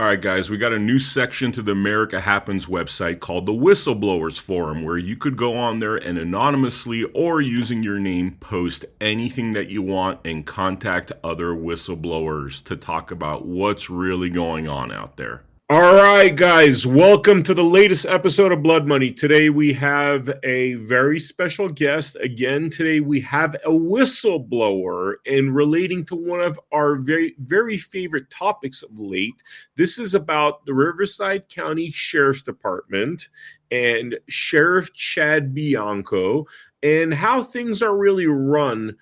All right, guys, we got a new section to the America Happens website called the Whistleblowers Forum, where you could go on there and anonymously or using your name post anything that you want and contact other whistleblowers to talk about what's really going on out there. All right, guys, welcome to the latest episode of Blood Money. Today we have a very special guest. Again, today we have a whistleblower, and relating to one of our very, very favorite topics of late. This is about the Riverside County Sheriff's Department and Sheriff Chad Bianco and how things are really run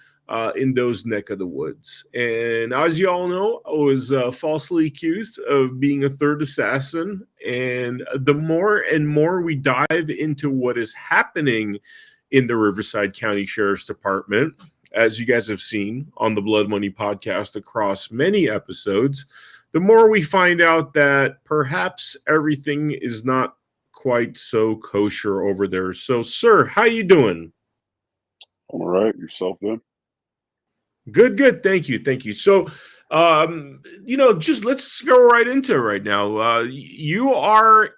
in those neck of the woods. And as you all know, I was falsely accused of being a third assassin. And the more and more we dive into what is happening in the Riverside County Sheriff's Department, as you guys have seen on the Blood Money podcast across many episodes, the more we find out that perhaps everything is not quite so kosher over there. So, sir, how you doing? All right, yourself then? Good, good. Thank you. Thank you. So, just let's go right into it right now. You are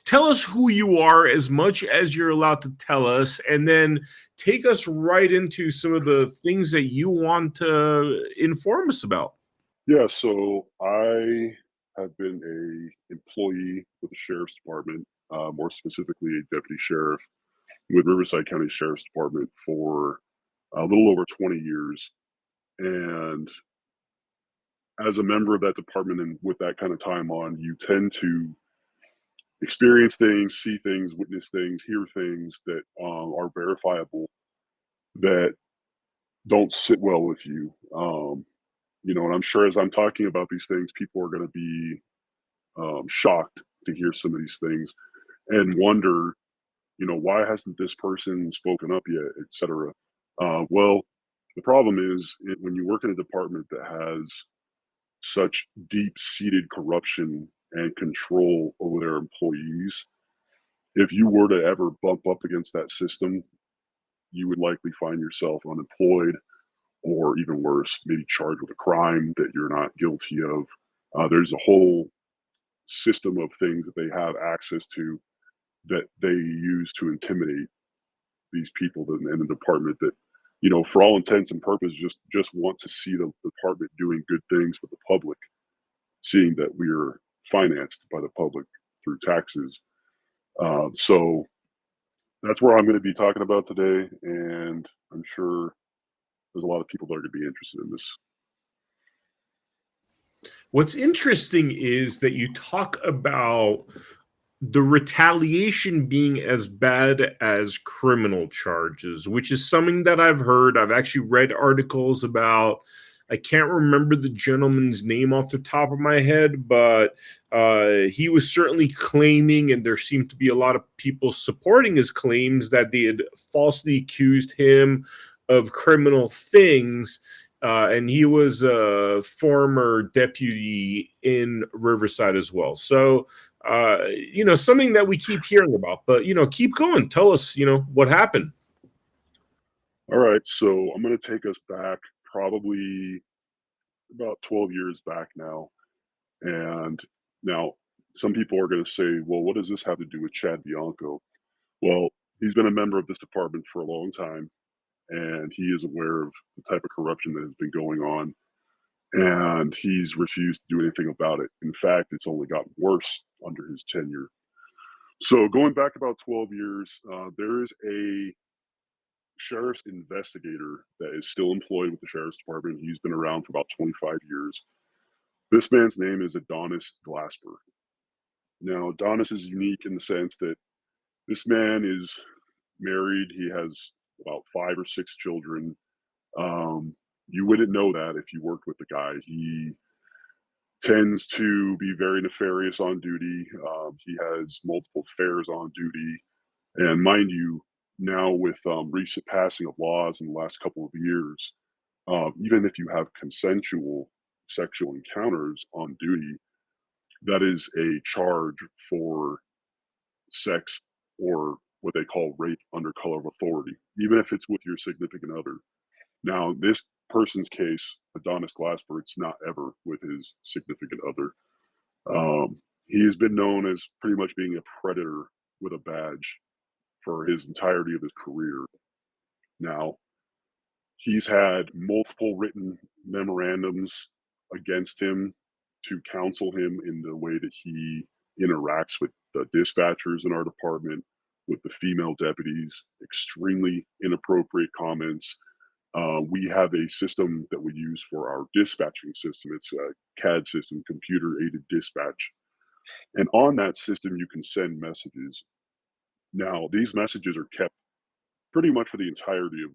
tell us who you are as much as you're allowed to tell us, and then take us right into some of the things that you want to inform us about. Yeah, so I have been a employee with the sheriff's department, more specifically a deputy sheriff with Riverside County Sheriff's Department for a little over 20 years. And as a member of that department and with that kind of time on, you tend to experience things, see things, witness things, hear things that are verifiable that don't sit well with you. And I'm sure as I'm talking about these things, people are going to be shocked to hear some of these things and wonder, why hasn't this person spoken up yet, et cetera. Well, the problem is when you work in a department that has such deep-seated corruption and control over their employees, if you were to ever bump up against that system, you would likely find yourself unemployed or even worse, maybe charged with a crime that you're not guilty of. There's a whole system of things that they have access to that they use to intimidate these people in the department that, for all intents and purposes, just want to see the department doing good things for the public, seeing that we're financed by the public through taxes. So that's where I'm going to be talking about today, and I'm sure there's a lot of people that are going to be interested in this. What's interesting is that you talk about the retaliation being as bad as criminal charges, which is something that I've heard. I've actually read articles about. I can't remember the gentleman's name off the top of my head, but he was certainly claiming, and there seemed to be a lot of people supporting his claims, that they had falsely accused him of criminal things. And he was a former deputy in Riverside as well. So, something that we keep hearing about, but, keep going. Tell us, what happened. All right, so I'm going to take us back probably about 12 years back now. And now some people are going to say, well, what does this have to do with Chad Bianco? Well, he's been a member of this department for a long time, and he is aware of the type of corruption that has been going on, and he's refused to do anything about it. In fact, it's only gotten worse under his tenure. So going back about 12 years, there is a sheriff's investigator that is still employed with the sheriff's department. He's been around for about 25 years. This man's name is Adonis Glasper. Now, Adonis is unique in the sense that this man is married. He has about 5 or 6 children. You wouldn't know that if you worked with the guy. He tends to be very nefarious on duty. He has multiple affairs on duty. And mind you, now with recent passing of laws in the last couple of years, even if you have consensual sexual encounters on duty, that is a charge for sex or what they call rape under color of authority, even if it's with your significant other. Now, this person's case, Adonis Glasper, it's not ever with his significant other. He has been known as pretty much being a predator with a badge for his entirety of his career. Now, he's had multiple written memorandums against him to counsel him in the way that he interacts with the dispatchers in our department, with the female deputies, extremely inappropriate comments. We have a system that we use for our dispatching system. It's a CAD system, computer aided dispatch. And on that system, you can send messages. Now, these messages are kept pretty much for the entirety of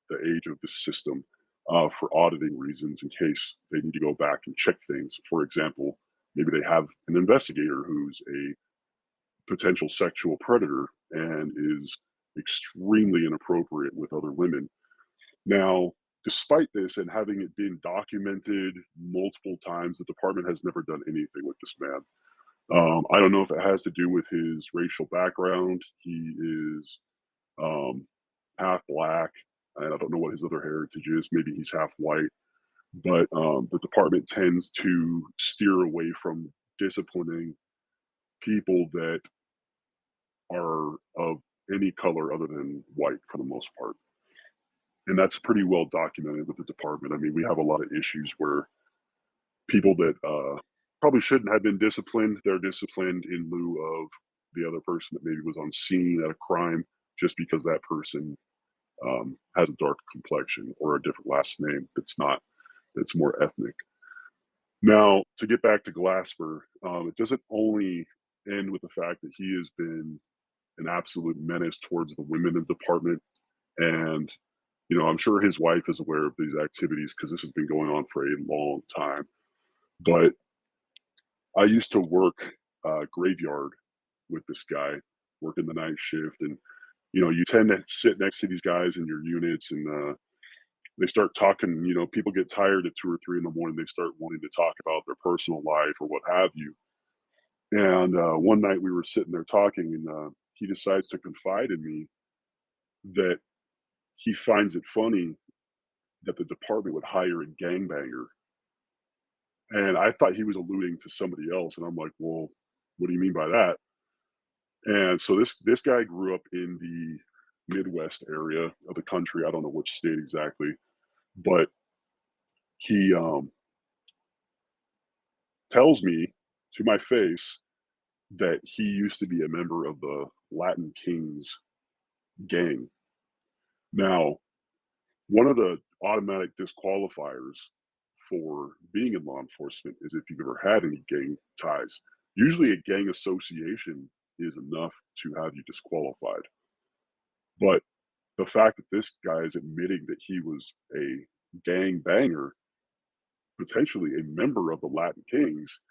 the age of the system for auditing reasons in case they need to go back and check things. For example, maybe they have an investigator who's a potential sexual predator and is extremely inappropriate with other women. Now, despite this and having it been documented multiple times, the department has never done anything with this man. I don't know if it has to do with his racial background. He is half black, and I don't know what his other heritage is. Maybe he's half white, but the department tends to steer away from disciplining people that are of any color other than white for the most part. And that's pretty well documented with the department. I mean, we have a lot of issues where people that probably shouldn't have been disciplined, they're disciplined in lieu of the other person that maybe was on scene at a crime just because that person has a dark complexion or a different last name that's more ethnic. Now, to get back to Glasper, it doesn't only end with the fact that he has been an absolute menace towards the women in the department. And, I'm sure his wife is aware of these activities because this has been going on for a long time. But I used to work graveyard with this guy, working the night shift. And, you tend to sit next to these guys in your units and they start talking, people get tired at 2 or 3 in the morning. They start wanting to talk about their personal life or what have you. And one night we were sitting there talking and he decides to confide in me that he finds it funny that the department would hire a gangbanger. And I thought he was alluding to somebody else. And I'm like, well, what do you mean by that? And so this guy grew up in the Midwest area of the country. I don't know which state exactly, but he tells me to my face that he used to be a member of the Latin Kings gang. Now, one of the automatic disqualifiers for being in law enforcement is if you've ever had any gang ties. Usually, a gang association is enough to have you disqualified. But the fact that this guy is admitting that he was a gang banger, potentially a member of the Latin Kings,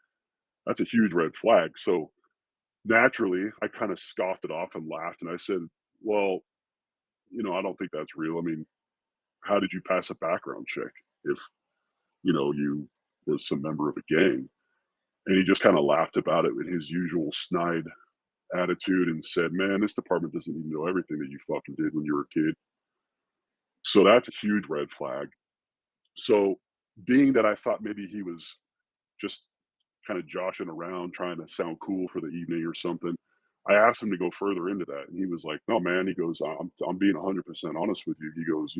that's a huge red flag. So naturally, I kind of scoffed it off and laughed, and I said, "Well, I don't think that's real. I mean, how did you pass a background check if you was some member of a gang?" And he just kind of laughed about it with his usual snide attitude and said, "Man, this department doesn't even know everything that you fucking did when you were a kid." So that's a huge red flag. So being that I thought maybe he was just kind of joshing around, trying to sound cool for the evening or something, I asked him to go further into that, and he was like, "No, man." He goes, I'm being 100% honest with you." He goes,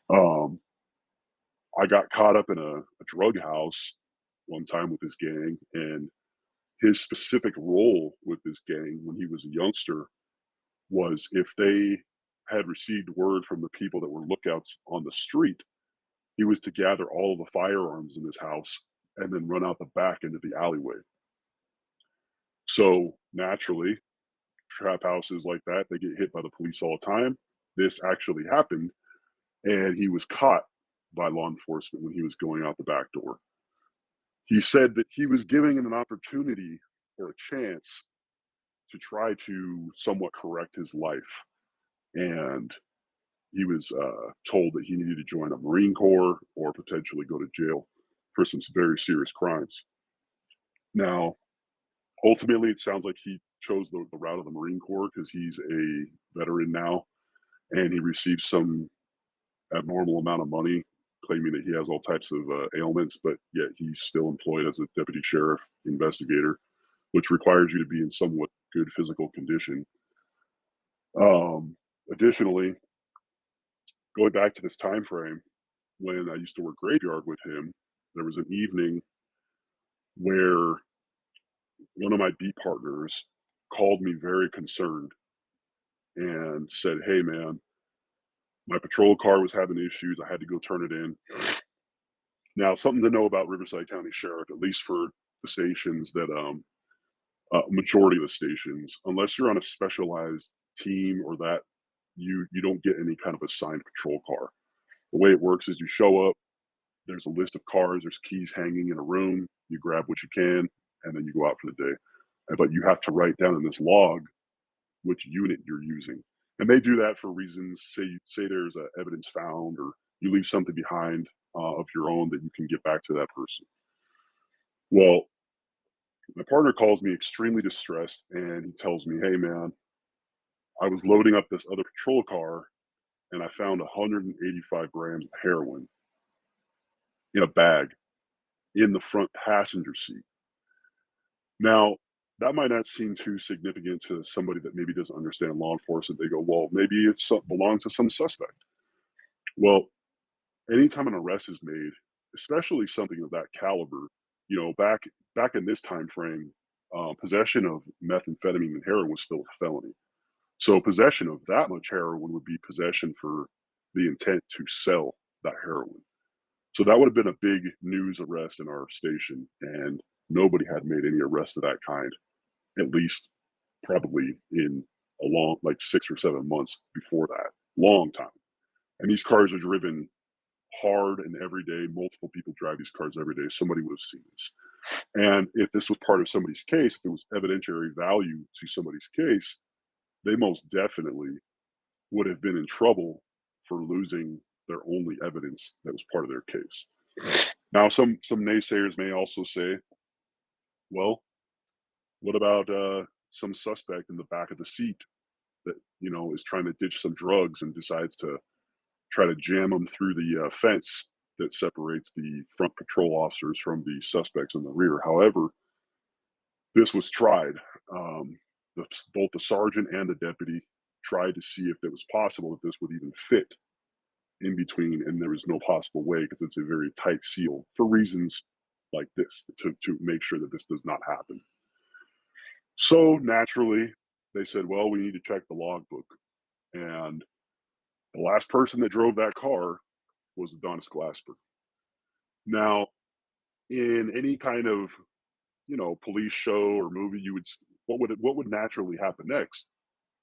um, I got caught up in a drug house one time with his gang, and his specific role with this gang when he was a youngster was if they had received word from the people that were lookouts on the street, he was to gather all of the firearms in his house and then run out the back into the alleyway. So naturally, trap houses like that, they get hit by the police all the time. This actually happened, and he was caught by law enforcement when he was going out the back door. He said that he was giving him an opportunity or a chance to try to somewhat correct his life. And he was told that he needed to join a Marine Corps or potentially go to jail for some very serious crimes. Now, ultimately, it sounds like he chose the route of the Marine Corps because he's a veteran now and he received some abnormal amount of money claiming that he has all types of ailments, but yet he's still employed as a deputy sheriff investigator, which requires you to be in somewhat good physical condition. Additionally, going back to this time frame, when I used to work graveyard with him, there was an evening where one of my beat partners called me very concerned and said, "Hey, man, my patrol car was having issues. I had to go turn it in." Now, something to know about Riverside County Sheriff, at least for the stations that, majority of the stations, unless you're on a specialized team or that, you don't get any kind of assigned patrol car. The way it works is you show up, there's a list of cars, there's keys hanging in a room, you grab what you can, and then you go out for the day. But you have to write down in this log which unit you're using. And they do that for reasons, say there's a evidence found or you leave something behind of your own that you can get back to that person. Well, my partner calls me extremely distressed and he tells me, "Hey, man, I was loading up this other patrol car and I found 185 grams of heroin in a bag in the front passenger seat." Now, that might not seem too significant to somebody that maybe doesn't understand law enforcement. They go, "Well, maybe it belongs to some suspect." Well, anytime an arrest is made, especially something of that caliber, back in this time frame, possession of methamphetamine and heroin was still a felony. So possession of that much heroin would be possession for the intent to sell that heroin. So that would have been a big news arrest in our station, and nobody had made any arrests of that kind, at least probably in a long, like 6 or 7 months before that, long time. And these cars are driven hard and every day. Multiple people drive these cars every day. Somebody would have seen this. And if this was part of somebody's case, if there was evidentiary value to somebody's case, they most definitely would have been in trouble for losing their only evidence that was part of their case. Now, some naysayers may also say, "Well, what about some suspect in the back of the seat that is trying to ditch some drugs and decides to try to jam them through the fence that separates the front patrol officers from the suspects in the rear?" However, this was tried. Um, Both the sergeant and the deputy tried to see if it was possible that this would even fit in between, and there was no possible way because it's a very tight seal for reasons like this to make sure that this does not happen. So naturally, they said, "Well, we need to check the logbook." And the last person that drove that car was Adonis Glasper. Now, in any kind of police show or movie, what would naturally happen next?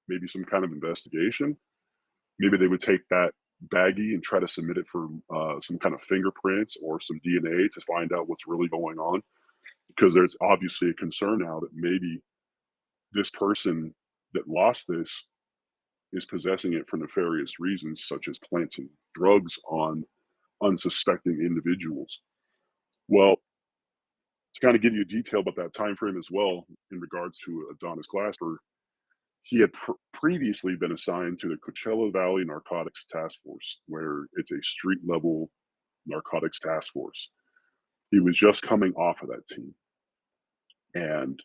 Maybe some kind of investigation. Maybe they would take that baggie and try to submit it for some kind of fingerprints or some DNA to find out what's really going on. Because there's obviously a concern now that maybe this person that lost this is possessing it for nefarious reasons, such as planting drugs on unsuspecting individuals. Well, to kind of give you a detail about that time frame as well, in regards to Adonis Glasper, he had previously been assigned to the Coachella Valley Narcotics Task Force, where it's a street level narcotics task force. He was just coming off of that team. And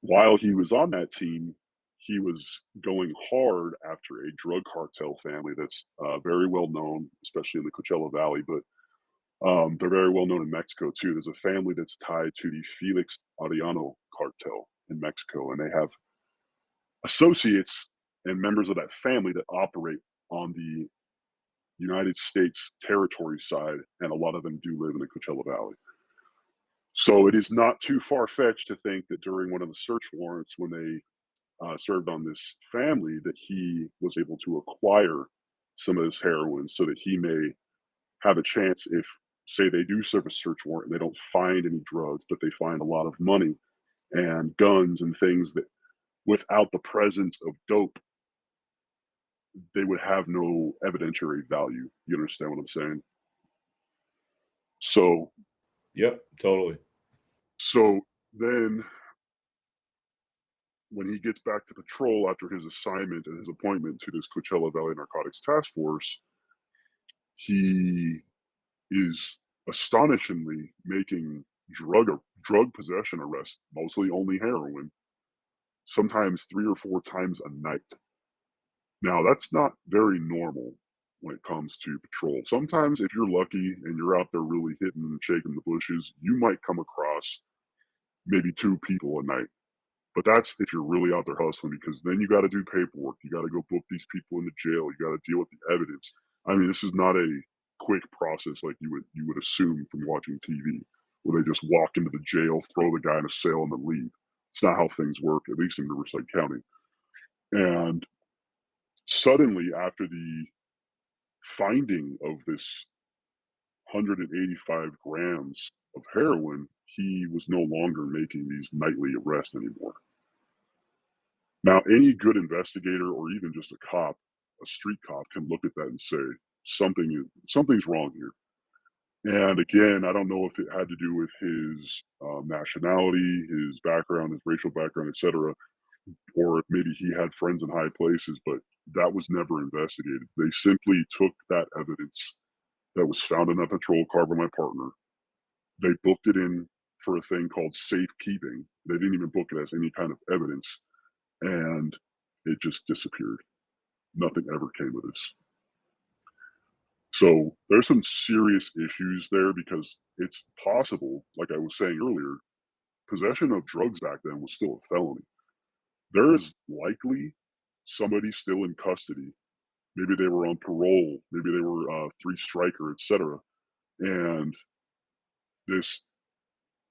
while he was on that team, he was going hard after a drug cartel family that's very well known, especially in the Coachella Valley, but they're very well known in Mexico too. There's a family that's tied to the Felix Arellano cartel in Mexico, and they have associates and members of that family that operate on the United States territory side, and a lot of them do live in the Coachella Valley. So it is not too far fetched to think that during one of the search warrants, when they served on this family, that he was able to acquire some of this heroin so that he may have a chance if, say, they do serve a search warrant and they don't find any drugs, but they find a lot of money and guns and things that without the presence of dope, they would have no evidentiary value. You understand what I'm saying? So, Yep, totally. so then when he gets back to patrol after his assignment and his appointment to this Coachella Valley Narcotics Task Force, he is astonishingly making drug possession arrests, mostly only heroin, sometimes 3 or 4 times a night. Now, that's not very normal when it comes to patrol. Sometimes, if you're lucky and you're out there really hitting and shaking the bushes, you might come across maybe 2 people a night. But that's if you're really out there hustling, because then you got to do paperwork. You got to go book these people into jail. You got to deal with the evidence. I mean, this is not a quick process like you would assume from watching TV, where they just walk into the jail, throw the guy in a cell, and then leave. It's not how things work, at least in Riverside County. And suddenly, after the finding of this 185 grams of heroin, he was no longer making these nightly arrests anymore. Now, any good investigator or even just a cop, a street cop, can look at that and say something's wrong here. And again, I don't know if it had to do with his nationality, his background, his racial background, etc., or if maybe he had friends in high places, but that was never investigated. They simply took that evidence that was found in that patrol car by my partner. They booked it in for a thing called safekeeping. They didn't even book it as any kind of evidence, and it just disappeared. Nothing ever came of this. So there's some serious issues there, because it's possible, like I was saying earlier, possession of drugs back then was still a felony. There is likely somebody still in custody. Maybe they were on parole, maybe they were three striker, etc. And this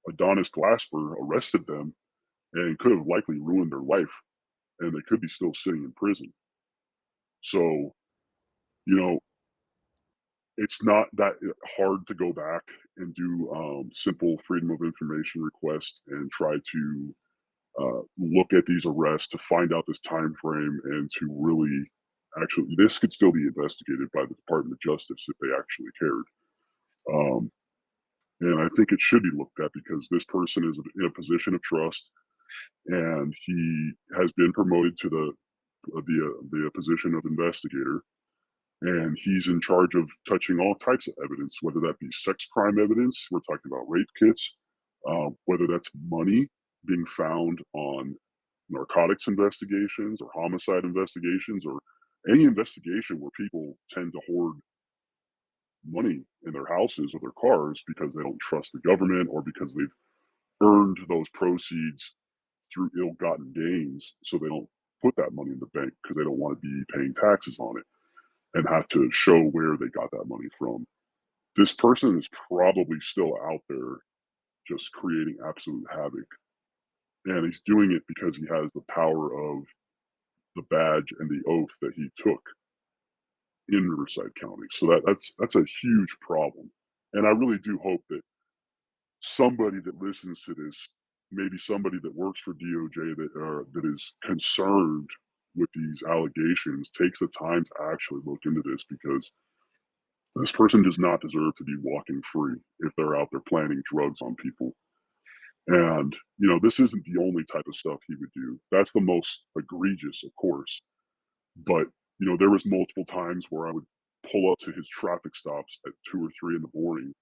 Adonis Glasper arrested them and could have likely ruined their life, and they could be still sitting in prison. So, you know, it's not that hard to go back and do simple freedom of information request and try to look at these arrests to find out this time frame, and to really actually, this could still be investigated by the Department of Justice if they actually cared. Um, and I think it should be looked at, because this person is in a position of trust, and he has been promoted to the position of investigator, and he's in charge of touching all types of evidence, whether that be sex crime evidence. We're talking about rape kits, whether that's money being found on narcotics investigations or homicide investigations, or any investigation where people tend to hoard money in their houses or their cars because they don't trust the government, or because they've earned those proceeds through ill-gotten gains, so they don't put that money in the bank because they don't want to be paying taxes on it and have to show where they got that money from. This person is probably still out there just creating absolute havoc. And he's doing it because he has the power of the badge and the oath that he took in Riverside County. So that's a huge problem. And I really do hope that somebody that listens to this, maybe somebody that works for DOJ that is concerned with these allegations, takes the time to actually look into this, because this person does not deserve to be walking free if they're out there planting drugs on people. And, this isn't the only type of stuff he would do. That's the most egregious, of course. But, there was multiple times where I would pull up to his traffic stops at 2 or 3 in the morning.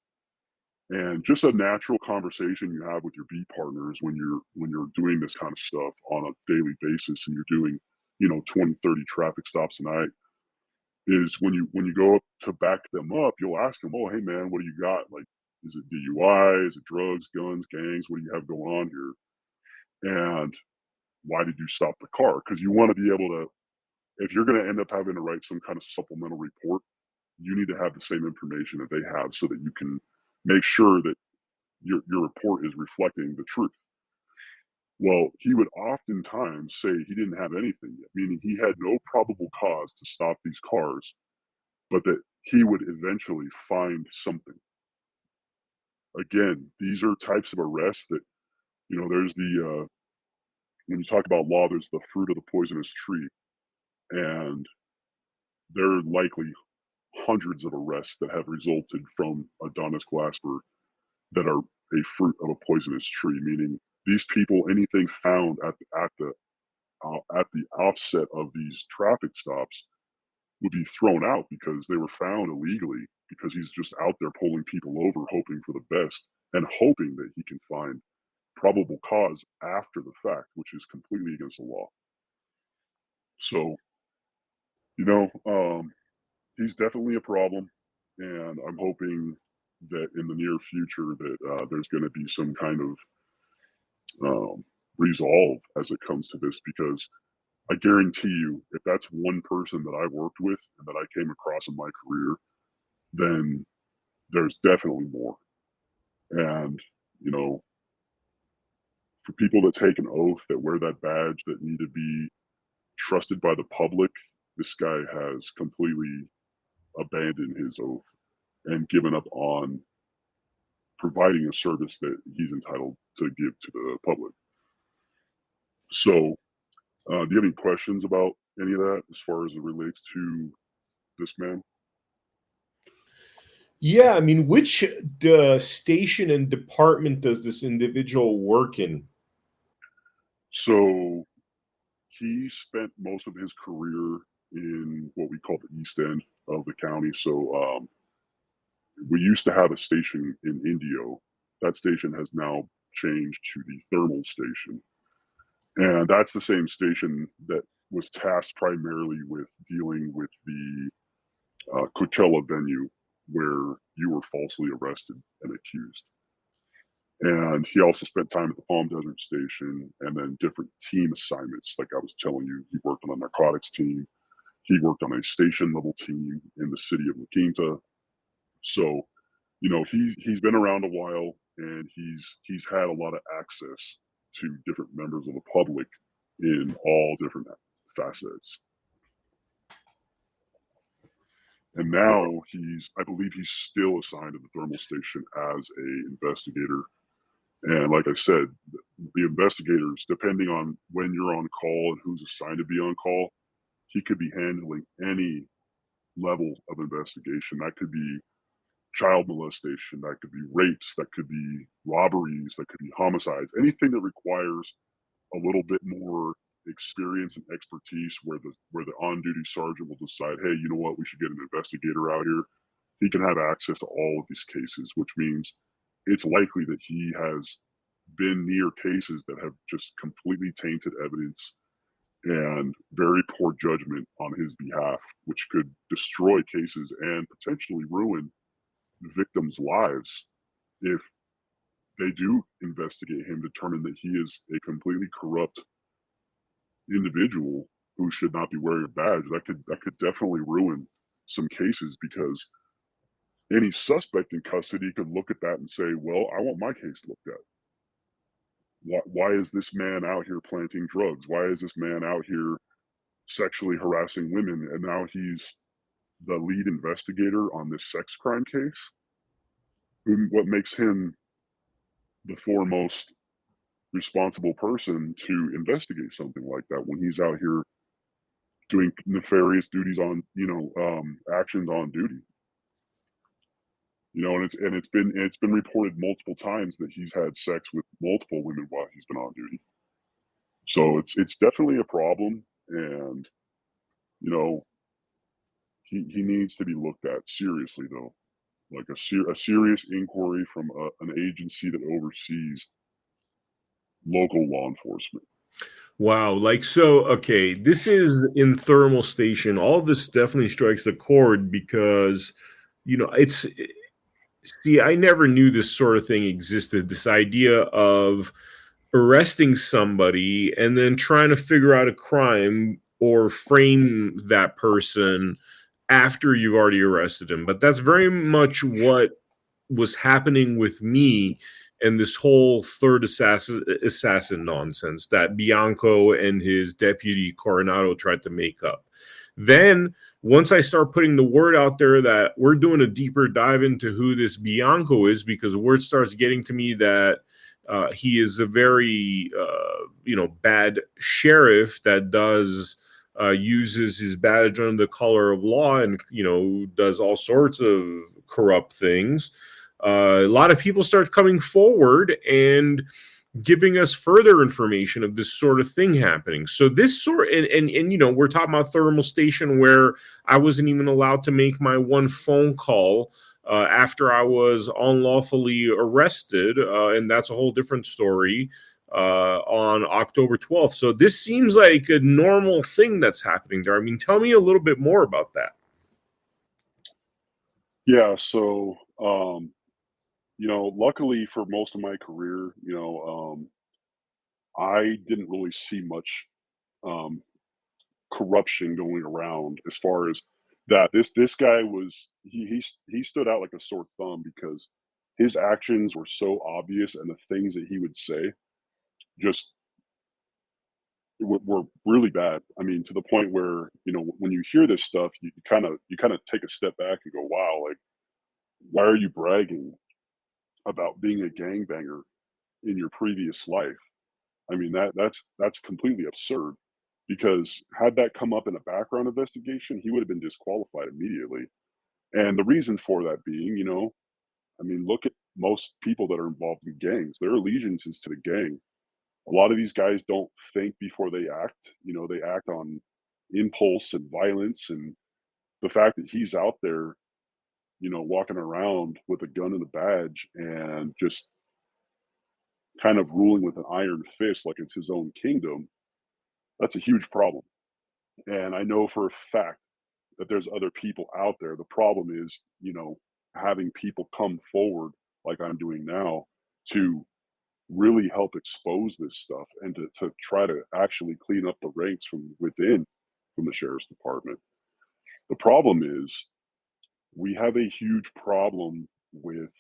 And just a natural conversation you have with your beat partners when you're doing this kind of stuff on a daily basis, and you're doing, 20, 30 traffic stops a night, is when you go up to back them up, you'll ask them, "Oh, hey man, what do you got? Like, is it DUI? Is it drugs, guns, gangs? What do you have going on here? And why did you stop the car?" Because you want to be able to, if you're going to end up having to write some kind of supplemental report, you need to have the same information that they have, so that you can make sure that your report is reflecting the truth. Well, he would oftentimes say he didn't have anything yet, meaning he had no probable cause to stop these cars, but that he would eventually find something. Again, these are types of arrests that, there's when you talk about law, there's the fruit of the poisonous tree. And there are likely hundreds of arrests that have resulted from Adonis Glasper that are a fruit of a poisonous tree, meaning these people, anything found at the offset of these traffic stops, would be thrown out because they were found illegally. because he's just out there pulling people over, hoping for the best and hoping that he can find probable cause after the fact, which is completely against the law. So, you know, he's definitely a problem, and I'm hoping that in the near future that there's going to be some kind of resolve as it comes to this, because I guarantee you, if that's one person that I worked with and that I came across in my career, then there's definitely more. And, you know, for people that take an oath, that wear that badge, that need to be trusted by the public, this guy has completely abandoned his oath and given up on providing a service that he's entitled to give to the public. So, do you have any questions about any of that as far as it relates to this man? Yeah, I mean, which station and department does this individual work in? So, he spent most of his career in what we call the East End of the county. So, we used to have a station in Indio. That station has now changed to the thermal station. And that's the same station that was tasked primarily with dealing with the Coachella venue where you were falsely arrested and accused. And he also spent time at the Palm Desert station and then different team assignments. Like I was telling you, he worked on a narcotics team. He worked on a station level team in the city of La Quinta. So, you know, he's been around a while, and he's had a lot of access to different members of the public in all different facets. And now I believe he's still assigned to the thermal station as a investigator. And like I said, the investigators, depending on when you're on call and who's assigned to be on call, he could be handling any level of investigation. That could be child molestation, that could be rapes, that could be robberies, that could be homicides, anything that requires a little bit more experience and expertise, where the on-duty sergeant will decide, hey, you know what, we should get an investigator out here. He can have access to all of these cases, which means it's likely that he has been near cases that have just completely tainted evidence and very poor judgment on his behalf, which could destroy cases and potentially ruin victims' lives if they do investigate him, determine that he is a completely corrupt individual who should not be wearing a badge. That could definitely ruin some cases, because any suspect in custody could look at that and say, well, I want my case looked at. Why is this man out here planting drugs? Why is this man out here sexually harassing women? And now he's the lead investigator on this sex crime case. What makes him the foremost responsible person to investigate something like that when he's out here doing nefarious duties on, actions on duty? And it's been reported multiple times that he's had sex with multiple women while he's been on duty. So it's definitely a problem, and you know he needs to be looked at seriously, though, like a serious inquiry from an agency that oversees local law enforcement. Wow, like so okay, this is in thermal station. All this definitely strikes a chord because it's see, I never knew this sort of thing existed. This idea of arresting somebody and then trying to figure out a crime or frame that person after you've already arrested him. But that's very much what was happening with me and this whole third assassin nonsense that Bianco and his deputy Coronado tried to make up. Then once I start putting the word out there that we're doing a deeper dive into who this Bianco is, because word starts getting to me that he is a very bad sheriff that uses his badge under the color of law and does all sorts of corrupt things. A lot of people start coming forward and giving us further information of this sort of thing happening. So this sort and you know, we're talking about thermal station where I wasn't even allowed to make my one phone call after I was unlawfully arrested, and that's a whole different story. On October 12th. So this seems like a normal thing that's happening there. I mean, tell me a little bit more about that. Yeah, so luckily for most of my career, I didn't really see much um, corruption going around as far as that. This guy was he stood out like a sore thumb because his actions were so obvious, and the things that he would say just were really bad. I mean, to the point where when you hear this stuff, you kind of take a step back and go, "Wow, like why are you bragging about being a gangbanger in your previous life?" I mean, that's completely absurd because had that come up in a background investigation, he would have been disqualified immediately. And the reason for that being, I mean, look at most people that are involved in gangs. Their allegiance is to the gang. A lot of these guys don't think before they act. They act on impulse and violence. And the fact that he's out there, walking around with a gun and a badge and just kind of ruling with an iron fist like it's his own kingdom, that's a huge problem. And I know for a fact that there's other people out there. The problem is, having people come forward like I'm doing now to really help expose this stuff and to try to actually clean up the ranks from within from the sheriff's department. The problem is we have a huge problem with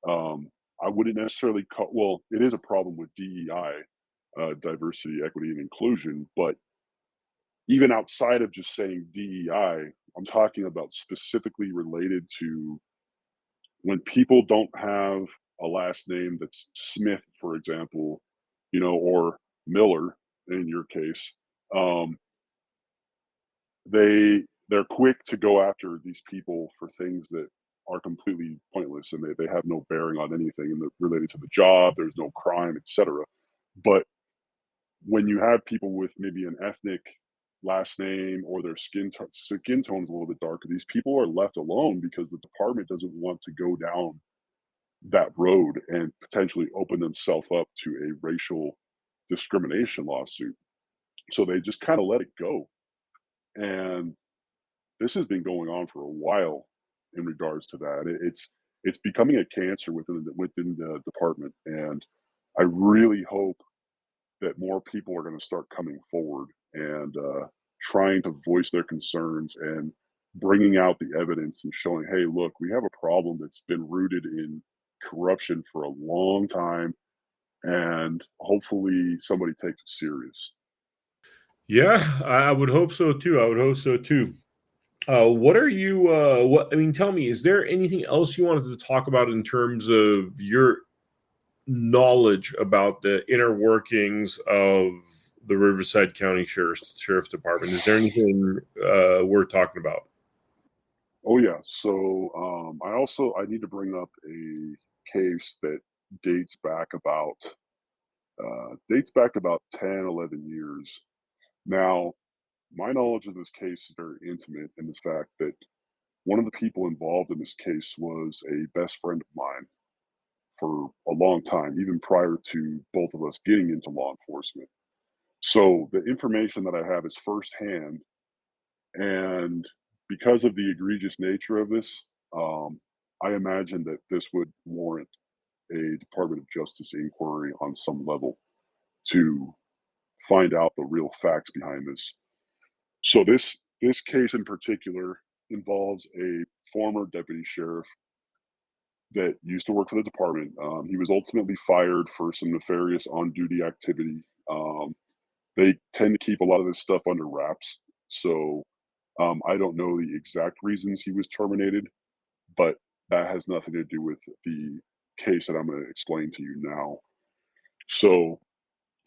I wouldn't necessarily call well, it is a problem with DEI, diversity, equity, and inclusion, but even outside of just saying DEI, I'm talking about specifically related to when people don't have a last name that's Smith, for example, or Miller in your case. Um, they're quick to go after these people for things that are completely pointless and they have no bearing on anything and related to the job. There's no crime, etc. But when you have people with maybe an ethnic last name or their skin tone's a little bit darker, these people are left alone because the department doesn't want to go down that road and potentially open themselves up to a racial discrimination lawsuit. So they just kind of let it go. And this has been going on for a while in regards to that. It's becoming a cancer within the department, and I really hope that more people are going to start coming forward and trying to voice their concerns and bringing out the evidence and showing, hey, look, we have a problem that's been rooted in corruption for a long time, and hopefully somebody takes it serious. Yeah, I would hope so too. I would hope so too. What are you? What I mean, tell me, is there anything else you wanted to talk about in terms of your knowledge about the inner workings of the Riverside County Sheriff's Department? Is there anything worth talking about? Oh yeah. So I need to bring up a case that dates back about dates back about 10, 11 years. Now, my knowledge of this case is very intimate in the fact that one of the people involved in this case was a best friend of mine for a long time, even prior to both of us getting into law enforcement. So the information that I have is firsthand, and because of the egregious nature of this, I imagine that this would warrant a Department of Justice inquiry on some level to find out the real facts behind this. So this case in particular involves a former deputy sheriff that used to work for the department. He was ultimately fired for some nefarious on-duty activity. They tend to keep a lot of this stuff under wraps, so I don't know the exact reasons he was terminated, but that has nothing to do with the case that I'm going to explain to you now. So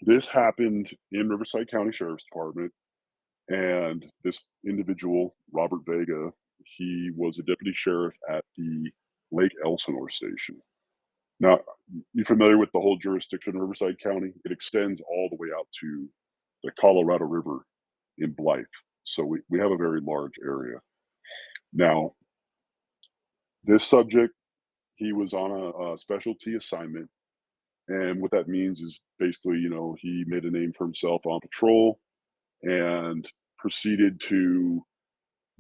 this happened in Riverside County Sheriff's Department, and this individual, Robert Vega, he was a deputy sheriff at the Lake Elsinore station. Now, you familiar with the whole jurisdiction of Riverside County? It extends all the way out to the Colorado River in Blythe. So we have a very large area. Now, this subject, he was on a specialty assignment. And what that means is basically, he made a name for himself on patrol and proceeded to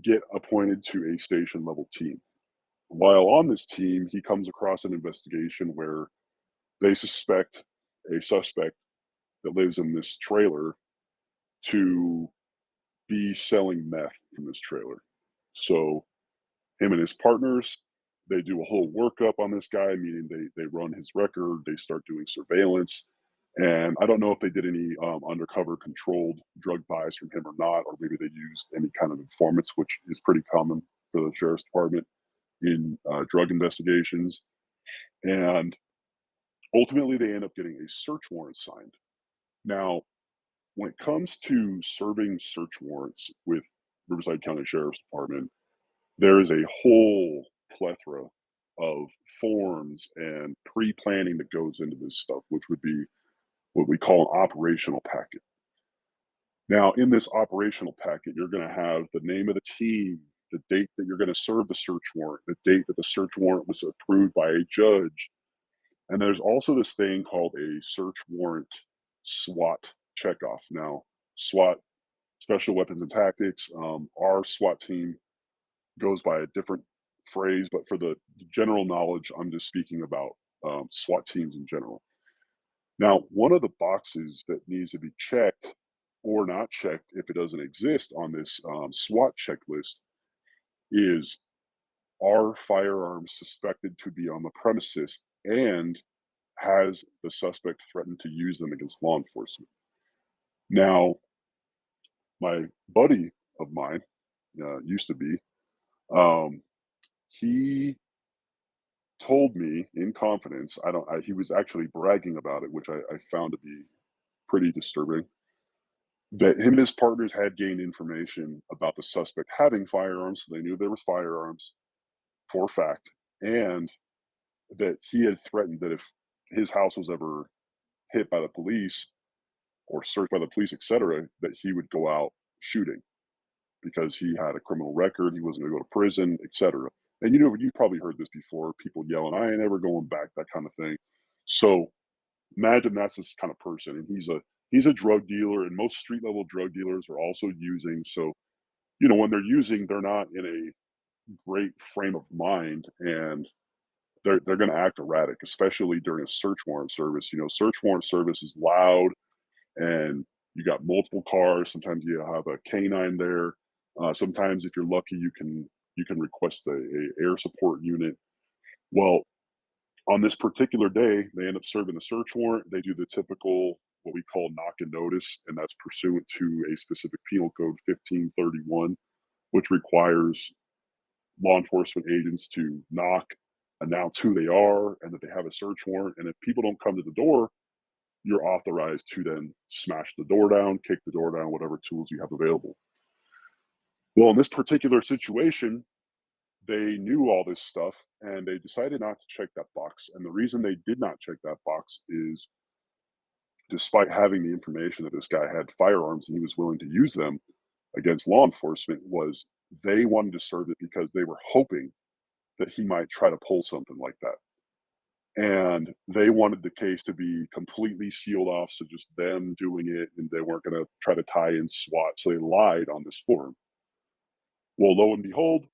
get appointed to a station level team. While on this team, he comes across an investigation where they suspect a suspect that lives in this trailer to be selling meth from this trailer. So him and his partners, they do a whole workup on this guy, meaning they run his record, they start doing surveillance. And I don't know if they did any undercover controlled drug buys from him or not, or maybe they used any kind of informants, which is pretty common for the sheriff's department in drug investigations. And ultimately, they end up getting a search warrant signed. Now, when it comes to serving search warrants with Riverside County Sheriff's Department, there is a whole plethora of forms and pre-planning that goes into this stuff, which would be what we call an operational packet. Now, in this operational packet, you're going to have the name of the team, the date that you're going to serve the search warrant, the date that the search warrant was approved by a judge. And there's also this thing called a search warrant SWAT checkoff. Now, SWAT, Special Weapons and Tactics, our SWAT team goes by a different phrase, but for the general knowledge, I'm just speaking about SWAT teams in general. Now, one of the boxes that needs to be checked or not checked if it doesn't exist on this SWAT checklist is, are firearms suspected to be on the premises, and has the suspect threatened to use them against law enforcement? Now, my buddy of mine used to be, um, he told me in confidence, he was actually bragging about it, which I found to be pretty disturbing, that him and his partners had gained information about the suspect having firearms. So they knew there was firearms for a fact, and that he had threatened that if his house was ever hit by the police or searched by the police, etc., that he would go out shooting because he had a criminal record, he wasn't going to go to prison, etc. And you've probably heard this before, people yelling, "I ain't ever going back," that kind of thing. So imagine that's this kind of person, and he's a drug dealer, and most street level drug dealers are also using. So when they're using, they're not in a great frame of mind, and they're going to act erratic, especially during a search warrant service. Search warrant service is loud, and you got multiple cars. Sometimes you have a canine there. Sometimes, if you're lucky, you can request a air support unit. Well, on this particular day, they end up serving the search warrant. They do the typical, what we call knock and notice, and that's pursuant to a specific penal code 1531, which requires law enforcement agents to knock, announce who they are, and that they have a search warrant. And if people don't come to the door, you're authorized to then smash the door down, kick the door down, whatever tools you have available. Well, in this particular situation, they knew all this stuff and they decided not to check that box. And the reason they did not check that box is, despite having the information that this guy had firearms and he was willing to use them against law enforcement, was they wanted to serve it because they were hoping that he might try to pull something like that. And they wanted the case to be completely sealed off, so just them doing it, and they weren't going to try to tie in SWAT. So they lied on this form. Well, lo and behold,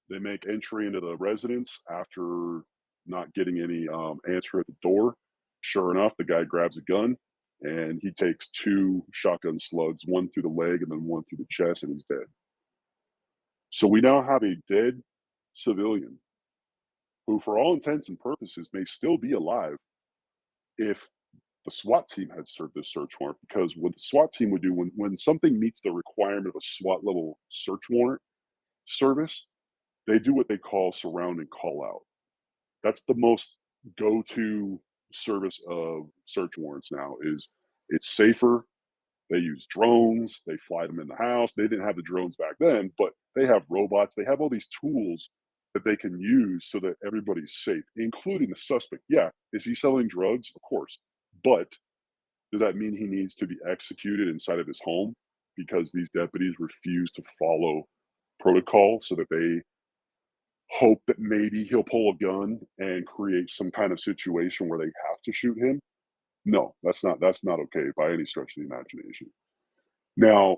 they make entry into the residence after not getting any answer at the door. Sure enough, the guy grabs a gun and he takes two shotgun slugs, one through the leg and then one through the chest, and he's dead. So we now have a dead civilian who, for all intents and purposes, may still be alive if the SWAT team had served this search warrant. Because what the SWAT team would do when something meets the requirement of a SWAT level search warrant service, they do what they call surround and call out. That's the most go-to service of search warrants now. Is it's safer. They use drones. They fly them in the house. They didn't have the drones back then, but they have robots. They have all these tools that they can use so that everybody's safe, including the suspect. Yeah, is he selling drugs? Of course. But does that mean he needs to be executed inside of his home because these deputies refuse to follow protocol so that they hope that maybe he'll pull a gun and create some kind of situation where they have to shoot him? No, that's not okay by any stretch of the imagination. Now,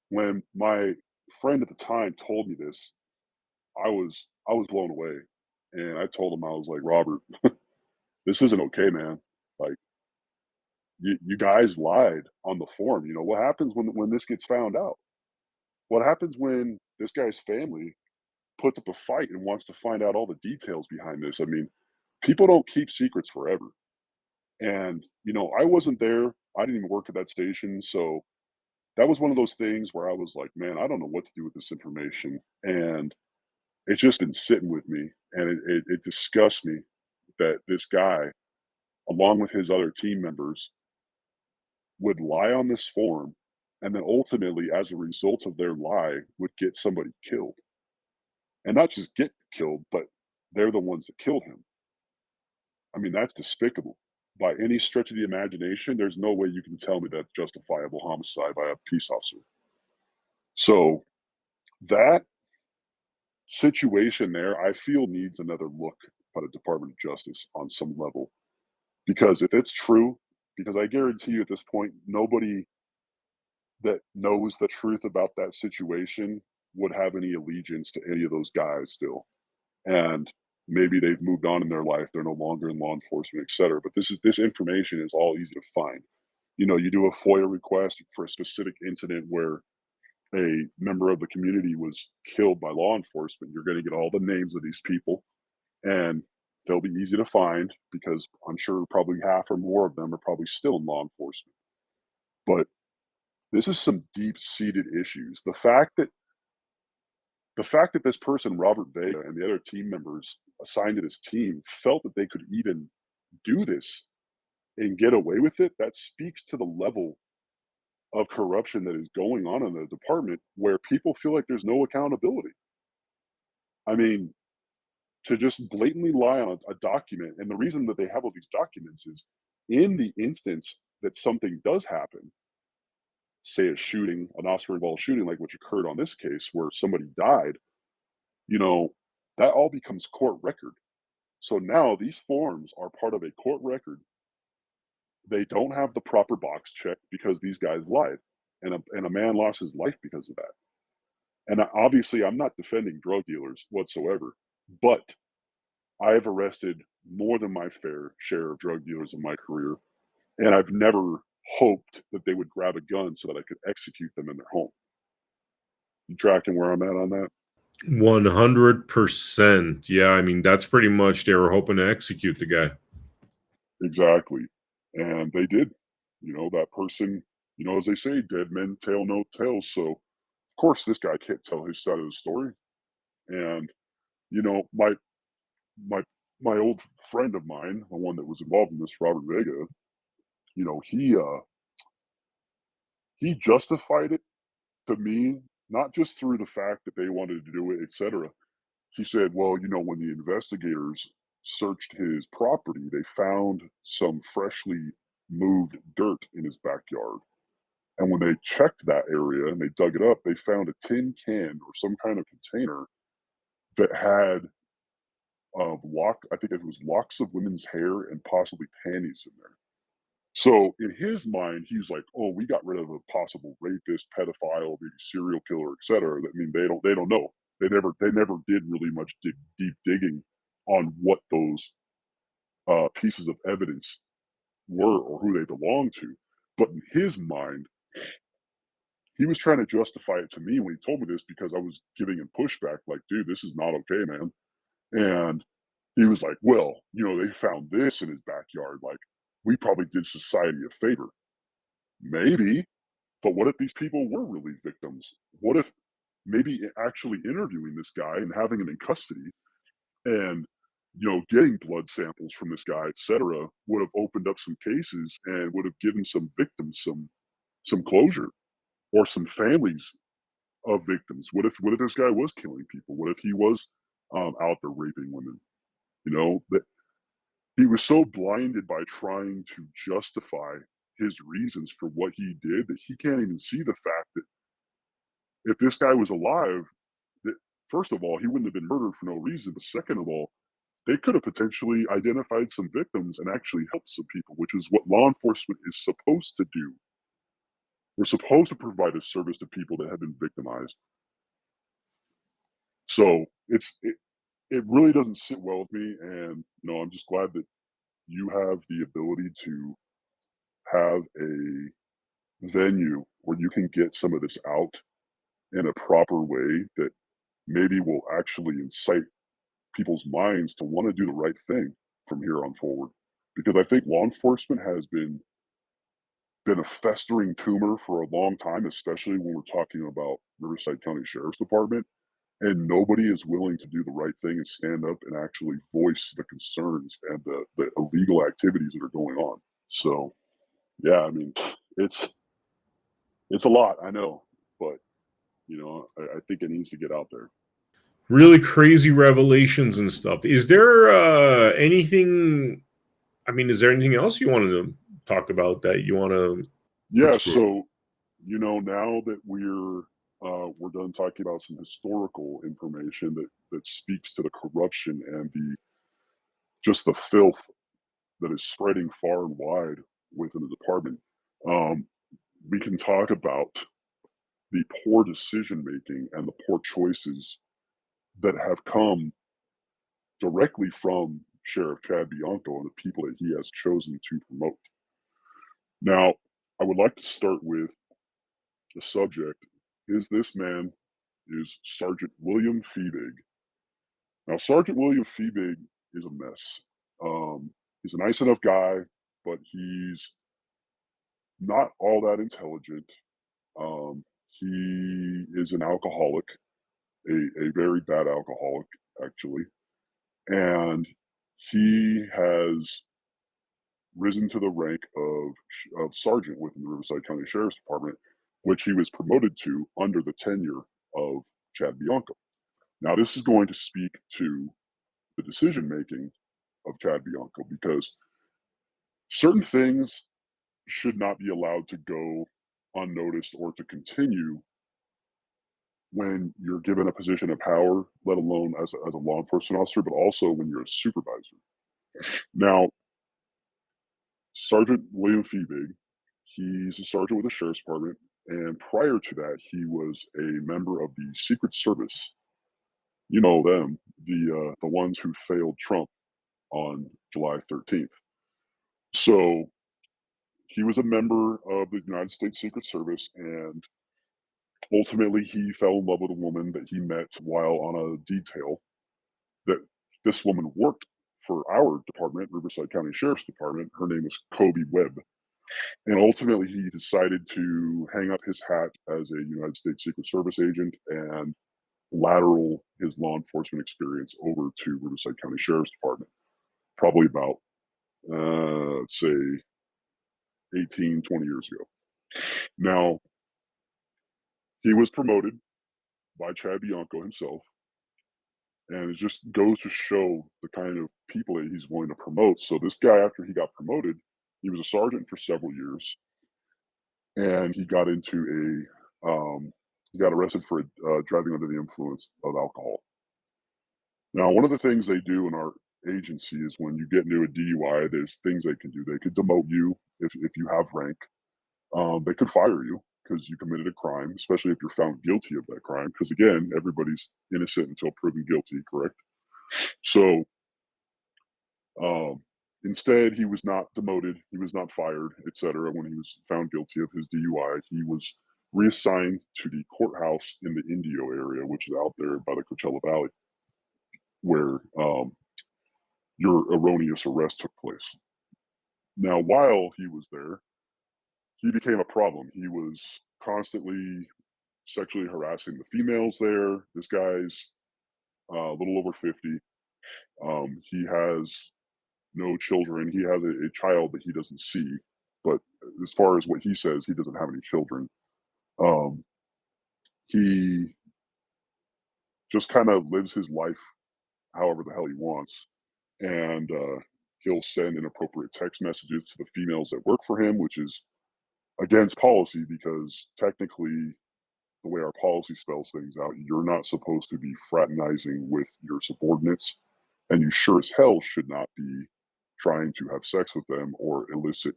when my friend at the time told me this, I was blown away. And I told him, I was like, Robert, this isn't okay, man. Like you guys lied on the form. You know, what happens when this gets found out? What happens when this guy's family puts up a fight and wants to find out all the details behind this? I mean, people don't keep secrets forever. And, you know, I wasn't there. I didn't even work at that station. So that was one of those things where I was like, man, I don't know what to do with this information. And it's just been sitting with me. And it disgusts me that this guy, along with his other team members, would lie on this form. And then ultimately, as a result of their lie, would get somebody killed. And not just get killed, but they're the ones that killed him. I mean, that's despicable. By any stretch of the imagination, there's no way you can tell me that's justifiable homicide by a peace officer. So that situation there, I feel needs another look by the Department of Justice on some level. Because if it's true, because I guarantee you at this point, nobody that knows the truth about that situation would have any allegiance to any of those guys still. And maybe they've moved on in their life, they're no longer in law enforcement, et cetera. But this information is all easy to find. You know, you do a FOIA request for a specific incident where a member of the community was killed by law enforcement, you're going to get all the names of these people, and they'll be easy to find because I'm sure probably half or more of them are probably still in law enforcement. But this is some deep-seated issues. The fact that this person, Robert Vega, and the other team members assigned to this team felt that they could even do this and get away with it, that speaks to the level of corruption that is going on in the department where people feel like there's no accountability. I mean, to just blatantly lie on a document, and the reason that they have all these documents is in the instance that something does happen, say a shooting, an Oscar involved shooting, like which occurred on this case where somebody died, you know, that all becomes court record. So now these forms are part of a court record. They don't have the proper box checked because these guys lied, and a man lost his life because of that. And obviously, I'm not defending drug dealers whatsoever, but I have arrested more than my fair share of drug dealers in my career, and I've never hoped that they would grab a gun so that I could execute them in their home. You tracking where I'm at on that? 100%. Yeah, I mean, that's pretty much they were hoping to execute the guy. Exactly. And they did. You know, that person, you know, as they say, dead men tell no tales. So, of course, this guy can't tell his side of the story. And, you know, my my old friend of mine, the one that was involved in this, Robert Vega, you know, he justified it to me, not just through the fact that they wanted to do it, etc. He said, well, you know, when the investigators searched his property, they found some freshly moved dirt in his backyard. And when they checked that area and they dug it up, they found a tin can or some kind of container that had I think it was locks of women's hair and possibly panties in there. So in his mind, he's like, "Oh, we got rid of a possible rapist, pedophile, maybe serial killer, etc." I mean, they don't know. They never did really much deep digging on what those pieces of evidence were or who they belonged to. But in his mind, he was trying to justify it to me when he told me this because I was giving him pushback, like, "Dude, this is not okay, man." And he was like, "Well, you know, they found this in his backyard. Like, we probably did society a favor." Maybe. But what if these people were really victims? What if maybe actually interviewing this guy and having him in custody and getting blood samples from this guy, etc., would have opened up some cases and would have given some victims some closure or some families of victims. What if this guy was killing people? What if he was out there raping women. That he was so blinded by trying to justify his reasons for what he did that he can't even see the fact that if this guy was alive, that first of all, he wouldn't have been murdered for no reason. But second of all, they could have potentially identified some victims and actually helped some people, which is what law enforcement is supposed to do. We're supposed to provide a service to people that have been victimized. So it really doesn't sit well with me, and I'm just glad that you have the ability to have a venue where you can get some of this out in a proper way that maybe will actually incite people's minds to want to do the right thing from here on forward. Because I think law enforcement has been a festering tumor for a long time, especially when we're talking about Riverside County Sheriff's Department. And nobody is willing to do the right thing and stand up and actually voice the concerns and the illegal activities that are going on. So yeah, I mean, it's it's a lot, I know, but I think it needs to get out there. Really crazy revelations and stuff. Is there anything? I mean, is there anything else you wanted to talk about that you want to Yeah, explore? so now that we're done talking about some historical information that speaks to the corruption and the just the filth that is spreading far and wide within the department. Um, we can talk about the poor decision making and the poor choices that have come directly from Sheriff Chad Bianco and the people that he has chosen to promote. Now, I would like to start with the subject. This man is Sergeant William Feebig. Now, Sergeant William Feebig is a mess. He's a nice enough guy, but he's not all that intelligent. He is an alcoholic, a very bad alcoholic, actually. And he has risen to the rank of sergeant within the Riverside County Sheriff's Department, which he was promoted to under the tenure of Chad Bianco. Now, this is going to speak to the decision making of Chad Bianco because certain things should not be allowed to go unnoticed or to continue when you're given a position of power, let alone as a law enforcement officer, but also when you're a supervisor. Now, Sergeant William Feebig, he's a sergeant with the Sheriff's Department, and prior to that, he was a member of the Secret Service. You know them, the ones who failed Trump on July 13th. So he was a member of the United States Secret Service, and ultimately he fell in love with a woman that he met while on a detail that this woman worked for our department, Riverside County Sheriff's Department. Her name is Kobe Webb. And ultimately, he decided to hang up his hat as a United States Secret Service agent and lateral his law enforcement experience over to Riverside County Sheriff's Department, probably about, let's say, 18, 20 years ago. Now, he was promoted by Chad Bianco himself, and it just goes to show the kind of people that he's willing to promote. So this guy, after he got promoted, he was a sergeant for several years, and he got arrested for driving under the influence of alcohol. Now, one of the things they do in our agency is when you get into a DUI, there's things they can do. They could demote you if you have rank. They could fire you because you committed a crime, especially if you're found guilty of that crime. Because again, everybody's innocent until proven guilty, correct? So um, instead, he was not demoted, he was not fired, etc. When he was found guilty of his DUI, he was reassigned to the courthouse in the Indio area, which is out there by the Coachella Valley, where your erroneous arrest took place. Now, while he was there, he became a problem. He was constantly sexually harassing the females there. This guy's a little over 50. He has no children. He has a child that he doesn't see, but as far as what he says, he doesn't have any children. Um, he just kind of lives his life however the hell he wants, and he'll send inappropriate text messages to the females that work for him, which is against policy because technically the way our policy spells things out, you're not supposed to be fraternizing with your subordinates, and you sure as hell should not be trying to have sex with them or elicit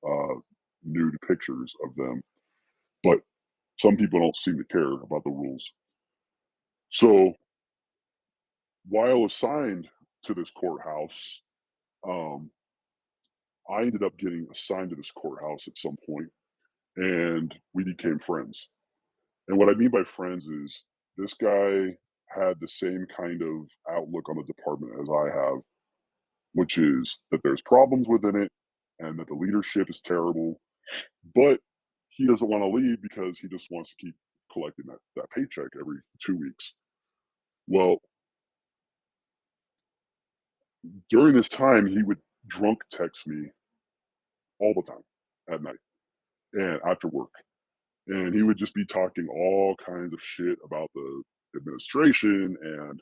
uh, nude pictures of them. But some people don't seem to care about the rules. So while assigned to this courthouse, um, I ended up getting assigned to this courthouse at some point, and we became friends. And what I mean by friends is this guy had the same kind of outlook on the department as I have, which is that there's problems within it and that the leadership is terrible, but he doesn't want to leave because he just wants to keep collecting that paycheck every 2 weeks. Well, during this time, he would drunk text me all the time at night and after work. And he would just be talking all kinds of shit about the administration and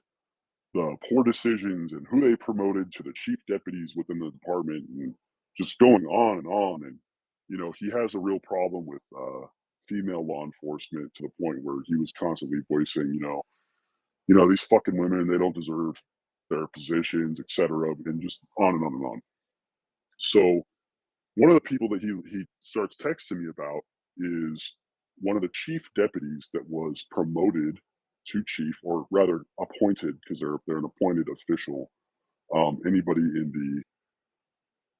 the poor decisions and who they promoted to the chief deputies within the department and just going on and on. And, he has a real problem with female law enforcement to the point where he was constantly voicing, these fucking women, they don't deserve their positions, etc., and just on and on and on. So one of the people that he starts texting me about is one of the chief deputies that was promoted to chief, or rather appointed, because they're an appointed official. Anybody in the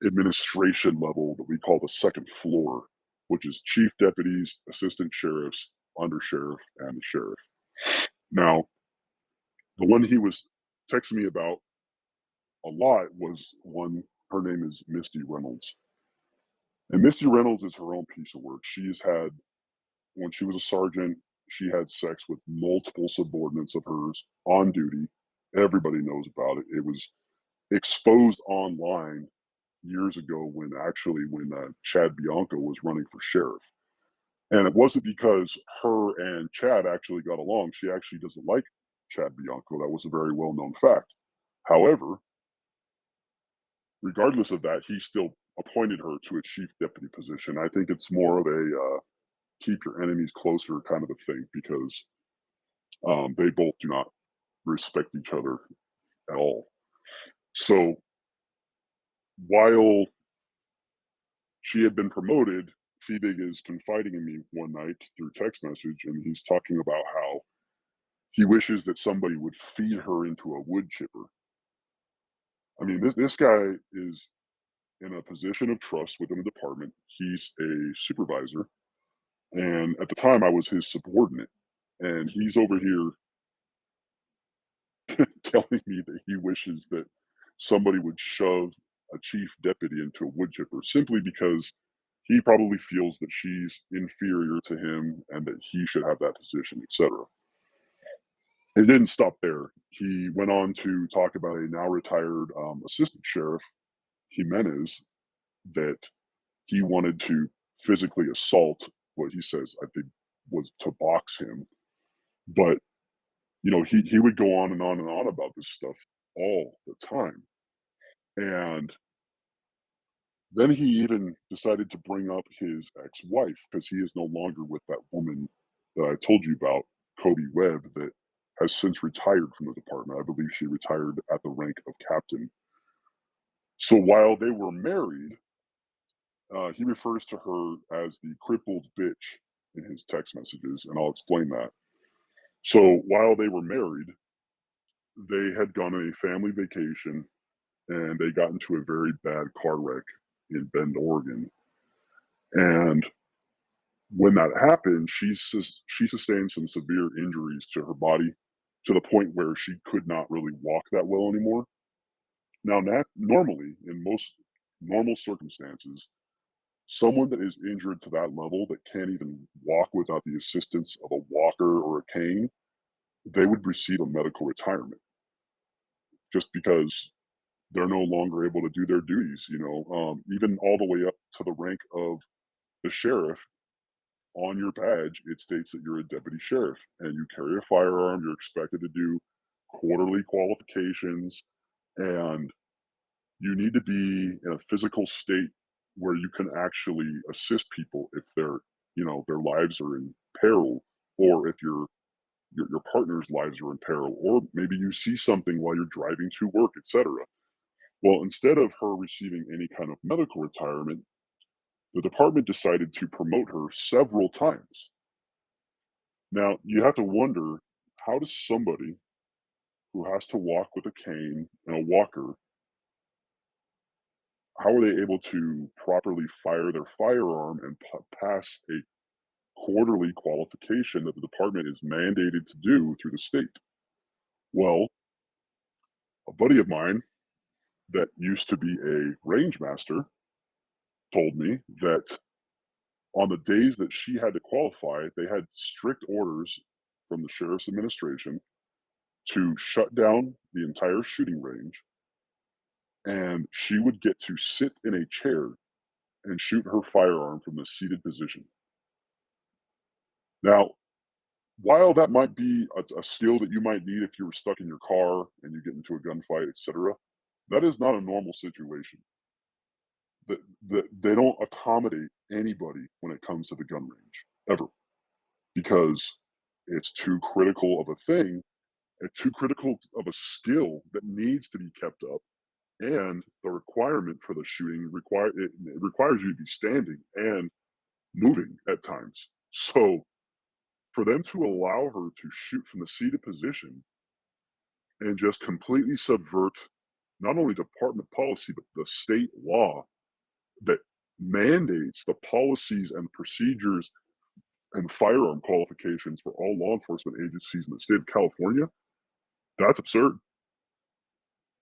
administration level that we call the second floor, which is chief deputies, assistant sheriffs, under sheriff, and the sheriff. Now, the one he was texting me about a lot was one. Her name is Misty Reynolds, and Misty Reynolds is her own piece of work. She's had when she was a sergeant, she had sex with multiple subordinates of hers on duty. Everybody knows about it. It was exposed online years ago when Chad Bianco was running for sheriff. And it wasn't because her and Chad actually got along. She actually doesn't like Chad Bianco. That was a very well known fact. However, regardless of that, he still appointed her to a chief deputy position. I think it's more of a keep your enemies closer kind of a thing because they both do not respect each other at all. So while she had been promoted, Feebig is confiding in me one night through text message, and he's talking about how he wishes that somebody would feed her into a wood chipper. I mean, this guy is in a position of trust within the department. He's a supervisor, and at the time, I was his subordinate, and he's over here telling me that he wishes that somebody would shove a chief deputy into a wood chipper simply because he probably feels that she's inferior to him and that he should have that position, etc. It didn't stop there. He went on to talk about a now retired assistant sheriff, Jimenez, that he wanted to physically assault what he says, I think, was to box him. But, he would go on and on and on about this stuff all the time. And then he even decided to bring up his ex-wife because he is no longer with that woman that I told you about, Kobe Webb, that has since retired from the department. I believe she retired at the rank of captain. So while they were married, he refers to her as the crippled bitch in his text messages, and I'll explain that. So while they were married, they had gone on a family vacation and they got into a very bad car wreck in Bend, Oregon. And when that happened, she sustained some severe injuries to her body to the point where she could not really walk that well anymore. Now, normally, in most normal circumstances, someone that is injured to that level that can't even walk without the assistance of a walker or a cane, they would receive a medical retirement just because they're no longer able to do their duties. Even all the way up to the rank of the sheriff. On your badge, it states that you're a deputy sheriff and you carry a firearm. You're expected to do quarterly qualifications, and you need to be in a physical state where you can actually assist people if their lives are in peril, or if your partner's lives are in peril, or maybe you see something while you're driving to work, etc. Well, instead of her receiving any kind of medical retirement, the department decided to promote her several times. Now, you have to wonder, how does somebody who has to walk with a cane and a walker, how are they able to properly fire their firearm and pass a quarterly qualification that the department is mandated to do through the state? Well, a buddy of mine that used to be a range master told me that on the days that she had to qualify, they had strict orders from the sheriff's administration to shut down the entire shooting range, and she would get to sit in a chair and shoot her firearm from the seated position. Now, while that might be a skill that you might need if you were stuck in your car and you get into a gunfight, etc., that is not a normal situation. They don't accommodate anybody when it comes to the gun range ever, because it's too critical of a thing, and too critical of a skill that needs to be kept up. And the requirement for the shooting it requires you to be standing and moving at times. So for them to allow her to shoot from the seated position and just completely subvert not only department policy but the state law that mandates the policies and procedures and firearm qualifications for all law enforcement agencies in the state of California, that's absurd.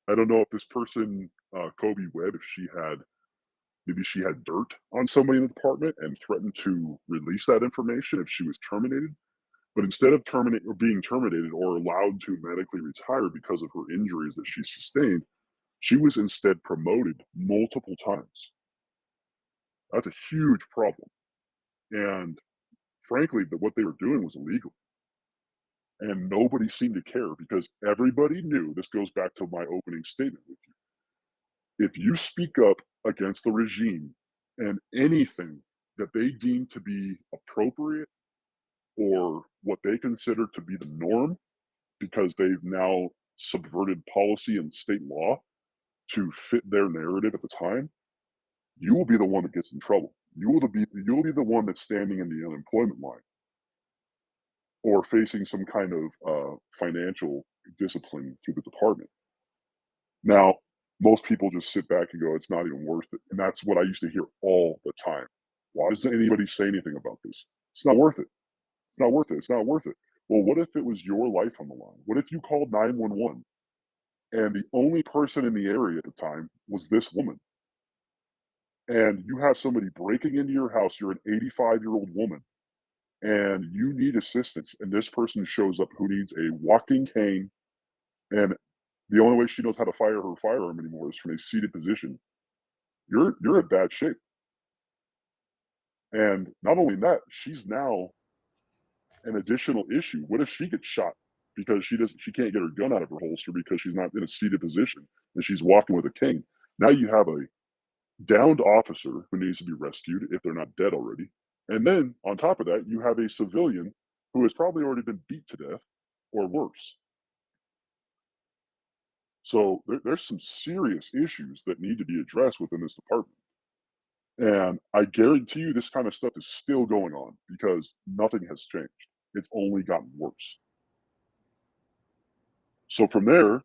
I don't know if this person, Kobe Webb, if she had maybe she had dirt on somebody in the department and threatened to release that information if she was terminated. But instead of being terminated or allowed to medically retire because of her injuries that she sustained, she was instead promoted multiple times. That's a huge problem. And frankly, what they were doing was illegal. And nobody seemed to care because everybody knew, this goes back to my opening statement with you. If you speak up against the regime and anything that they deem to be appropriate or what they consider to be the norm, because they've now subverted policy and state law to fit their narrative at the time, you will be the one that gets in trouble. You will be the one that's standing in the unemployment line or facing some kind of financial discipline through the department. Now, most people just sit back and go, "It's not even worth it," and that's what I used to hear all the time. Why doesn't anybody say anything about this? It's not worth it. It's not worth it. It's not worth it. Well, what if it was your life on the line? What if you called 911 and the only person in the area at the time was this woman, and you have somebody breaking into your house, you're an 85-year-old woman, and you need assistance, and this person shows up who needs a walking cane, and the only way she knows how to fire her firearm anymore is from a seated position. You're in bad shape. And not only that, she's now an additional issue. What if she gets shot because she can't get her gun out of her holster because she's not in a seated position and she's walking with a cane? Now you have a downed officer who needs to be rescued if they're not dead already. And then on top of that, you have a civilian who has probably already been beat to death or worse. So there's some serious issues that need to be addressed within this department. And I guarantee you this kind of stuff is still going on because nothing has changed. It's only gotten worse. So from there,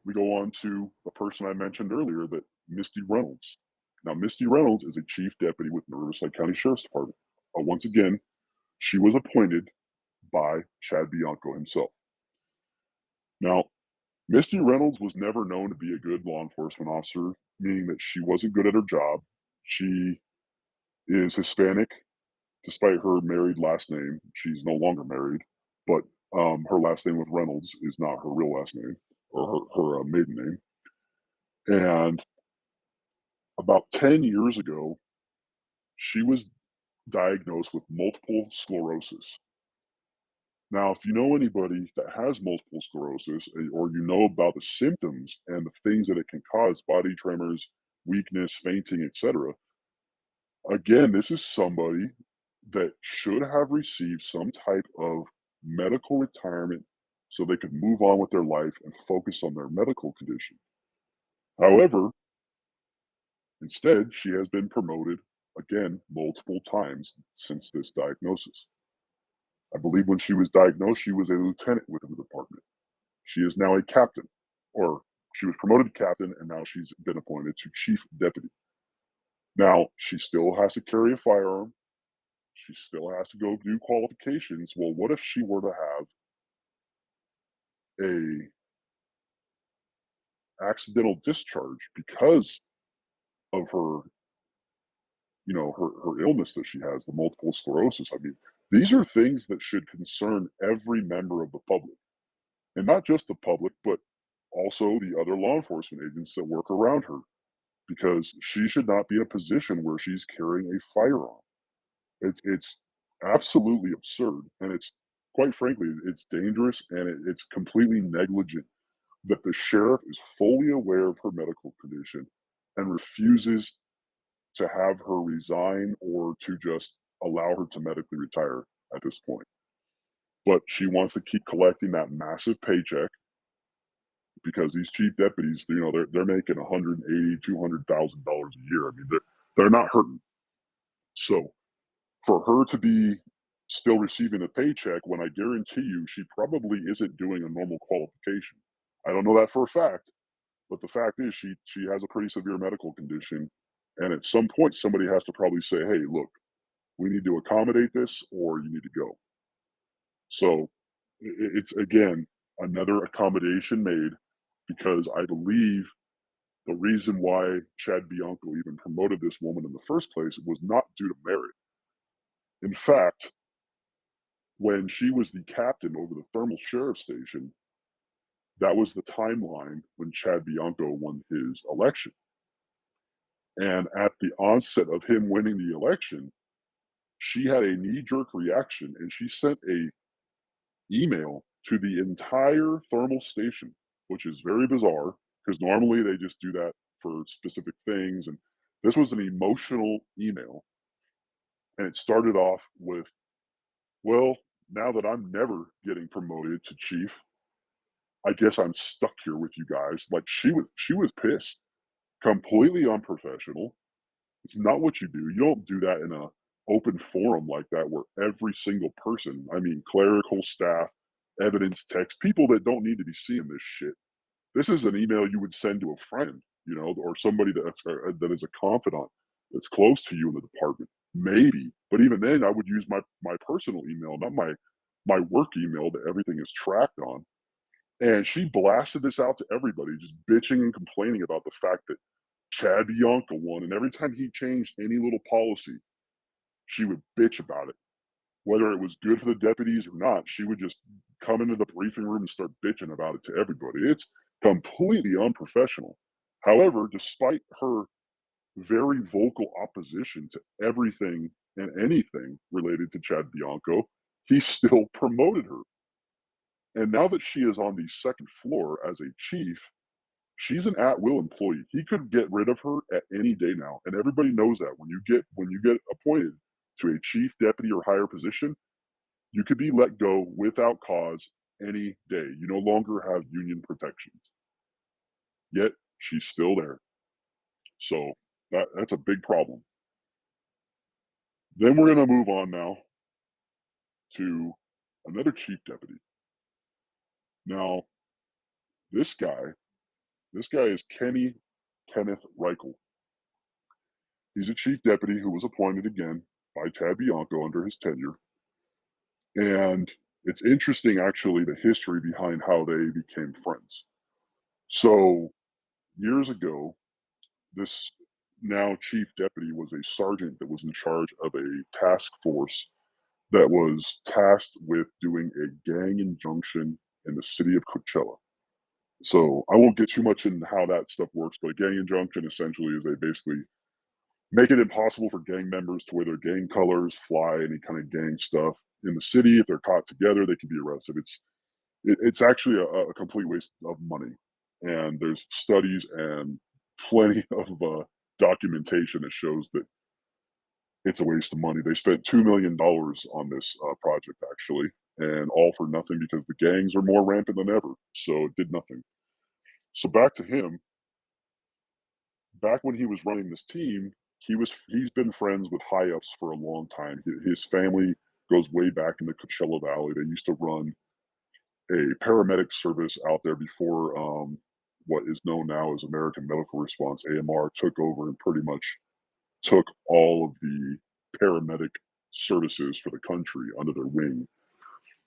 we go on to a person I mentioned earlier, that Misty Reynolds. Now, Misty Reynolds is a chief deputy with the Riverside County Sheriff's Department. Once again, she was appointed by Chad Bianco himself. Now, Misty Reynolds was never known to be a good law enforcement officer, meaning that she wasn't good at her job. She is Hispanic, despite her married last name. She's no longer married, but her last name with Reynolds is not her real last name or her maiden name. And about 10 years ago, she was diagnosed with multiple sclerosis. Now, if you know anybody that has multiple sclerosis, or you know about the symptoms and the things that it can cause, body tremors, weakness, fainting, etc., again, this is somebody that should have received some type of medical retirement so they could move on with their life and focus on their medical condition. However, instead, she has been promoted again multiple times since this diagnosis. I believe when she was diagnosed, she was a lieutenant within the department. She is now a captain, or she was promoted to captain, and now she's been appointed to chief deputy. Now, she still has to carry a firearm. She still has to go do qualifications. Well, what if she were to have a accidental discharge because of her, her illness that she has, the multiple sclerosis? I mean, these are things that should concern every member of the public, and not just the public, but also the other law enforcement agents that work around her, because she should not be in a position where she's carrying a firearm. It's absolutely absurd, and it's, quite frankly, it's dangerous, and it's completely negligent that the sheriff is fully aware of her medical condition and refuses to have her resign or to just allow her to medically retire at this point. But she wants to keep collecting that massive paycheck because these chief deputies, they're making 180, $200,000 a year. I mean, they're not hurting. So for her to be still receiving a paycheck when I guarantee you she probably isn't doing a normal qualification. I don't know that for a fact, but the fact is she has a pretty severe medical condition, and at some point somebody has to probably say, "Hey, look, we need to accommodate this, or you need to go." So it's again another accommodation made, because I believe the reason why Chad Bianco even promoted this woman in the first place was not due to merit. In fact, when she was the captain over the Thermal Sheriff Station, that was the timeline when Chad Bianco won his election. And at the onset of him winning the election, she had a knee-jerk reaction, and she sent a email to the entire thermal station, which is very bizarre because normally they just do that for specific things. And this was an emotional email. And it started off with, "Well, now that I'm never getting promoted to chief, I guess I'm stuck here with you guys." Like, she was pissed, completely unprofessional. It's not what you do. You don't do that in a open forum like that where every single person, I mean, clerical staff, evidence text, people that don't need to be seeing this shit. This is an email you would send to a friend, or somebody that is a confidant that's close to you in the department. Maybe, but even then, I would use my personal email, not my work email that everything is tracked on. And she blasted this out to everybody, just bitching and complaining about the fact that Chad Bianca won, and every time he changed any little policy, she would bitch about it. Whether it was good for the deputies or not, she would just come into the briefing room and start bitching about it to everybody. It's completely unprofessional. However, despite her very vocal opposition to everything and anything related to Chad Bianco, he still promoted her. And now that she is on the second floor as a chief, she's an at-will employee. He could get rid of her at any day now, and everybody knows that when you get appointed to a chief deputy or higher position, you could be let go without cause any day. You no longer have union protections. Yet she's still there. So that's a big problem. Then we're going to move on now to another chief deputy. Now, this guy, this guy is Kenneth Reichel. He's a chief deputy who was appointed again by Tad Bianco under his tenure. And it's interesting, actually, the history behind how they became friends. So, years ago, this now chief deputy was a sergeant that was in charge of a task force that was tasked with doing a gang injunction in the city of Coachella. So, I won't get too much into how that stuff works, but a gang injunction essentially is they basically make it impossible for gang members to wear their gang colors, fly any kind of gang stuff. in the city. If they're caught together, they can be arrested. It's actually a complete waste of money. And there's studies and plenty of documentation that shows that it's a waste of money. They spent $2 million on this project actually, and all for nothing because the gangs are more rampant than ever. So it did nothing. So back to him. Back when he was running this team, he's been friends with high ups for a long time. His family goes way back in the Coachella Valley. They used to run a paramedic service out there before what is known now as American Medical Response (AMR) took over and pretty much took all of the paramedic services for the country under their wing.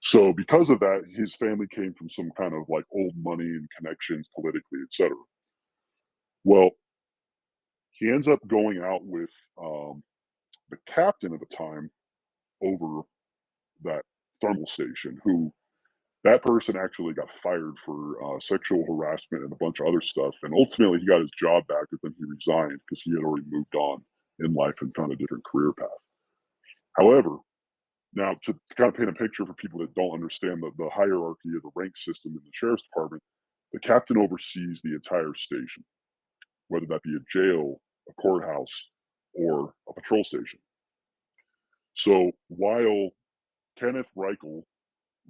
So because of that, his family came from some kind of like old money and connections politically, etc. Well, he ends up going out with the captain at the time over that thermal station, who that person actually got fired for sexual harassment and a bunch of other stuff. And ultimately, he got his job back, but then he resigned because he had already moved on in life and found a different career path. However, now to kind of paint a picture for people that don't understand the hierarchy of the rank system in the sheriff's department, the captain oversees the entire station, whether that be a jail, a courthouse, or a patrol station. So while Kenneth Reichel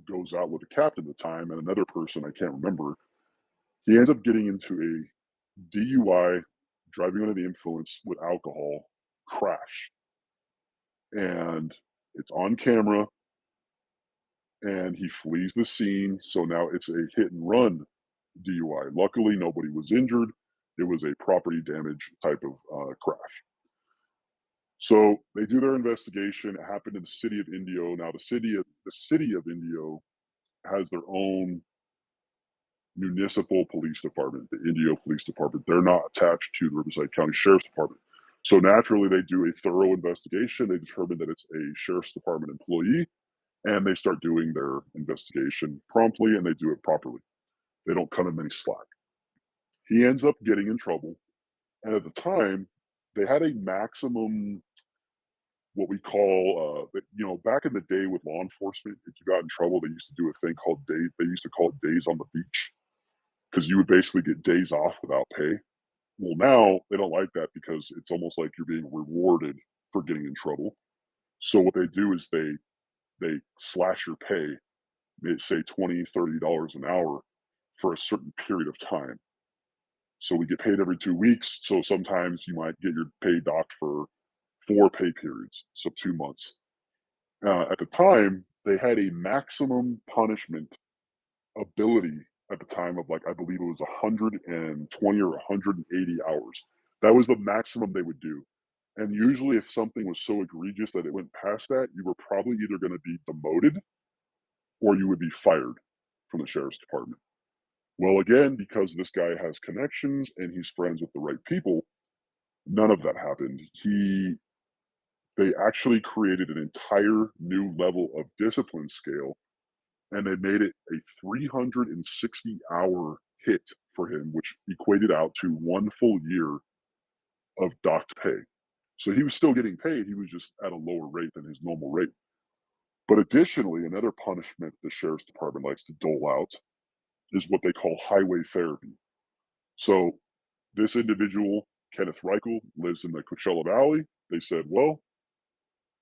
goes out with the captain at the time and another person I can't remember, he ends up getting into a DUI, driving under the influence with alcohol, crash. And it's on camera and he flees the scene. So now it's a hit and run DUI. Luckily, nobody was injured. It was a property damage type of crash. So they do their investigation. It happened in the city of Indio. Now the city of Indio has their own municipal police department, the Indio Police Department. They're not attached to the Riverside County Sheriff's Department. So naturally, they do a thorough investigation. They determine that it's a Sheriff's Department employee, and they start doing their investigation promptly, and they do it properly. They don't cut him any slack. He ends up getting in trouble, and at the time, they had a maximum what we call, back in the day with law enforcement, if you got in trouble, they used to do a thing called day. They used to call it days on the beach because you would basically get days off without pay. Well, now they don't like that because it's almost like you're being rewarded for getting in trouble. So what they do is they slash your pay, they say $20, $30 an hour for a certain period of time. So we get paid every 2 weeks. So sometimes you might get your pay docked for 4 pay periods, so 2 months. At the time, they had a maximum punishment ability at the time of like I believe it was 120 or 180 hours. That was the maximum they would do. And usually, if something was so egregious that it went past that, you were probably either going to be demoted or you would be fired from the sheriff's department. Well, again, because this guy has connections and he's friends with the right people, none of that happened. They actually created an entire new level of discipline scale and they made it a 360-hour hit for him, which equated out to 1 full year of docked pay. So he was still getting paid. He was just at a lower rate than his normal rate. But additionally, another punishment the sheriff's department likes to dole out is what they call highway therapy. So this individual, Kenneth Reichel, lives in the Coachella Valley. They said, well,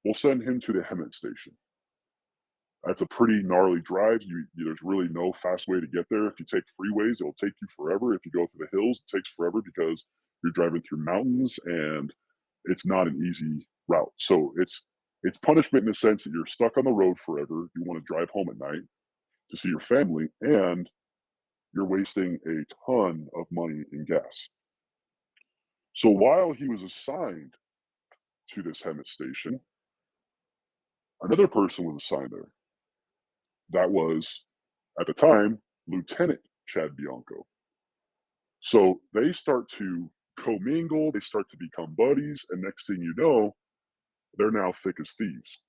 we'll send him to the Hemet station. That's a pretty gnarly drive. There's really no fast way to get there. If you take freeways, it'll take you forever. If you go through the hills, it takes forever because you're driving through mountains and it's not an easy route. So it's punishment in the sense that you're stuck on the road forever. You want to drive home at night to see your family, and you're wasting a ton of money in gas. So while he was assigned to this Hemet station, another person was assigned there. That was, at the time, Lieutenant Chad Bianco. So they start to commingle, they start to become buddies, and next thing you know, they're now thick as thieves.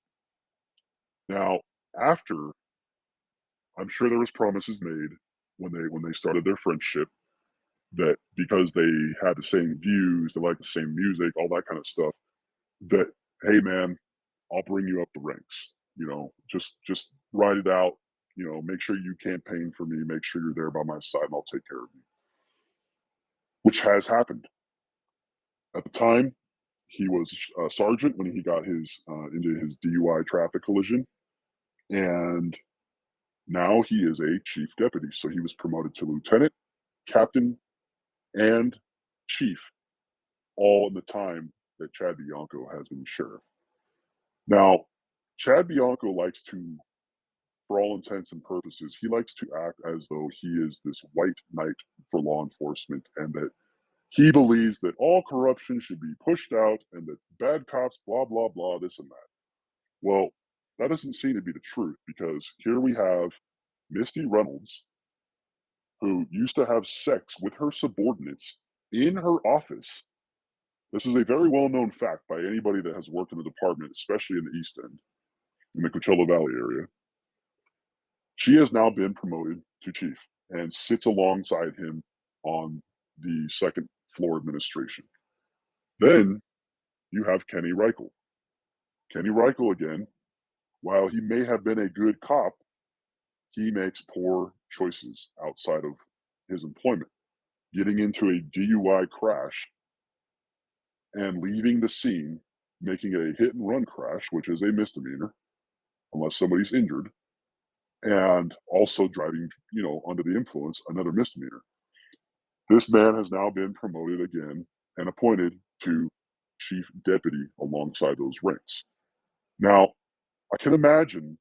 Now, after I'm sure there was promises made when they started their friendship that because they had the same views, they liked the same music, all that kind of stuff, that hey man, I'll bring you up the ranks. Just ride it out. Make sure you campaign for me. Make sure you're there by my side, and I'll take care of you. Which has happened. At the time, he was a sergeant when he got his into his DUI traffic collision, and now he is a chief deputy. So he was promoted to lieutenant, captain, and chief, all in the time that Chad Bianco has been sheriff. Now, Chad Bianco likes to, for all intents and purposes, he likes to act as though he is this white knight for law enforcement, and that he believes that all corruption should be pushed out and that bad cops, blah, blah, blah, this and that. Well, that doesn't seem to be the truth, because here we have Misty Reynolds, who used to have sex with her subordinates in her office. This is a very well known fact by anybody that has worked in the department, especially in the East End, in the Coachella Valley area. She has now been promoted to chief and sits alongside him on the second floor administration. Then you have Kenny Reichel. Kenny Reichel, again, while he may have been a good cop, he makes poor choices outside of his employment, getting into a DUI crash and leaving the scene, making it a hit and run crash, which is a misdemeanor unless somebody's injured, and also driving, under the influence, another misdemeanor. This man has now been promoted again and appointed to chief deputy alongside those ranks. Now, I can imagine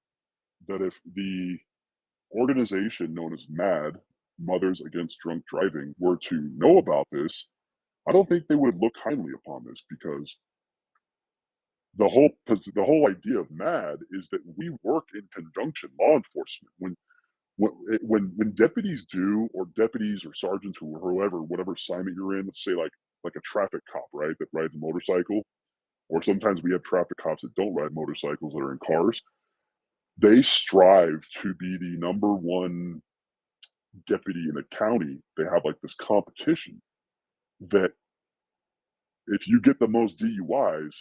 that if the organization known as MAD, Mothers Against Drunk Driving, were to know about this, I don't think they would look kindly upon this, because the whole idea of MAD is that we work in conjunction, law enforcement. When deputies do, or deputies or sergeants, or whoever, whatever assignment you're in, let's say like a traffic cop, right, that rides a motorcycle, or sometimes we have traffic cops that don't ride motorcycles, that are in cars. They strive to be the number one deputy in the county. They have like this competition that if you get the most DUIs,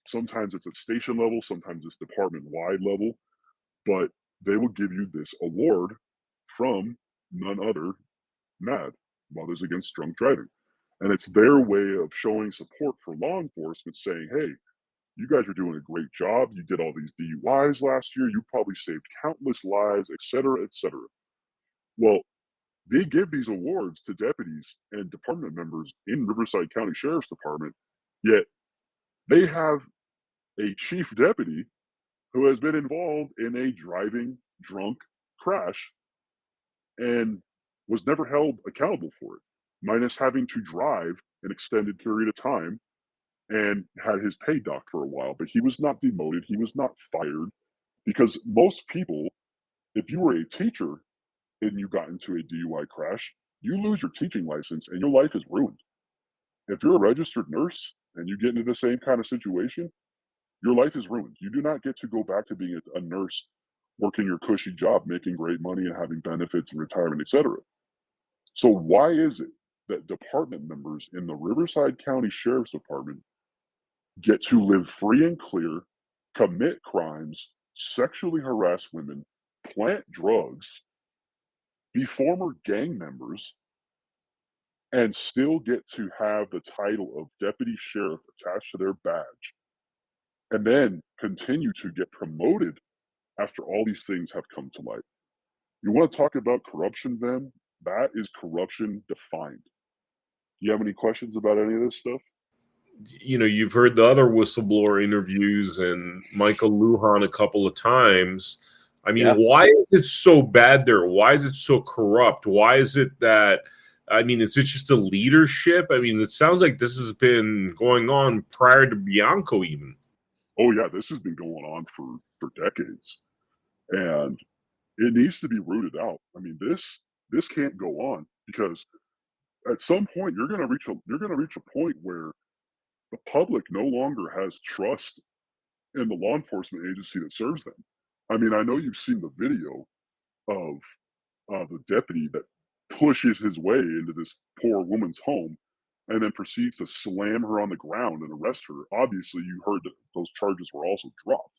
sometimes it's at station level, sometimes it's department wide level, but they will give you this award from none other MAD, Mothers Against Drunk Driving. And it's their way of showing support for law enforcement, saying, hey, you guys are doing a great job. You did all these DUIs last year. You probably saved countless lives, et cetera, et cetera. Well, they give these awards to deputies and department members in Riverside County Sheriff's Department, yet they have a chief deputy who has been involved in a driving drunk crash and was never held accountable for it, minus having to drive an extended period of time, and had his pay docked for a while. But he was not demoted, he was not fired, because most people, if you were a teacher and you got into a DUI crash, you lose your teaching license and your life is ruined. If you're a registered nurse and you get into the same kind of situation, your life is ruined. You do not get to go back to being a nurse, working your cushy job, making great money and having benefits and retirement, etc. So why is it that department members in the Riverside County Sheriff's Department get to live free and clear, commit crimes, sexually harass women, plant drugs, be former gang members, and still get to have the title of deputy sheriff attached to their badge, and then continue to get promoted after all these things have come to light? You want to talk about corruption, then? That is corruption defined. Do you have any questions about any of this stuff? You've heard the other whistleblower interviews and Michael Lujan a couple of times. I mean, Yeah. why is it so bad there? Why is it so corrupt? Why is it that, I mean, is it just a leadership? I mean, it sounds like this has been going on prior to Bianco even. Oh yeah, this has been going on for decades, and it needs to be rooted out. I mean, this can't go on, because at some point you're going to reach a point where the public no longer has trust in the law enforcement agency that serves them. I mean, I know you've seen the video of the deputy that pushes his way into this poor woman's home and then proceeds to slam her on the ground and arrest her. Obviously, you heard that those charges were also dropped.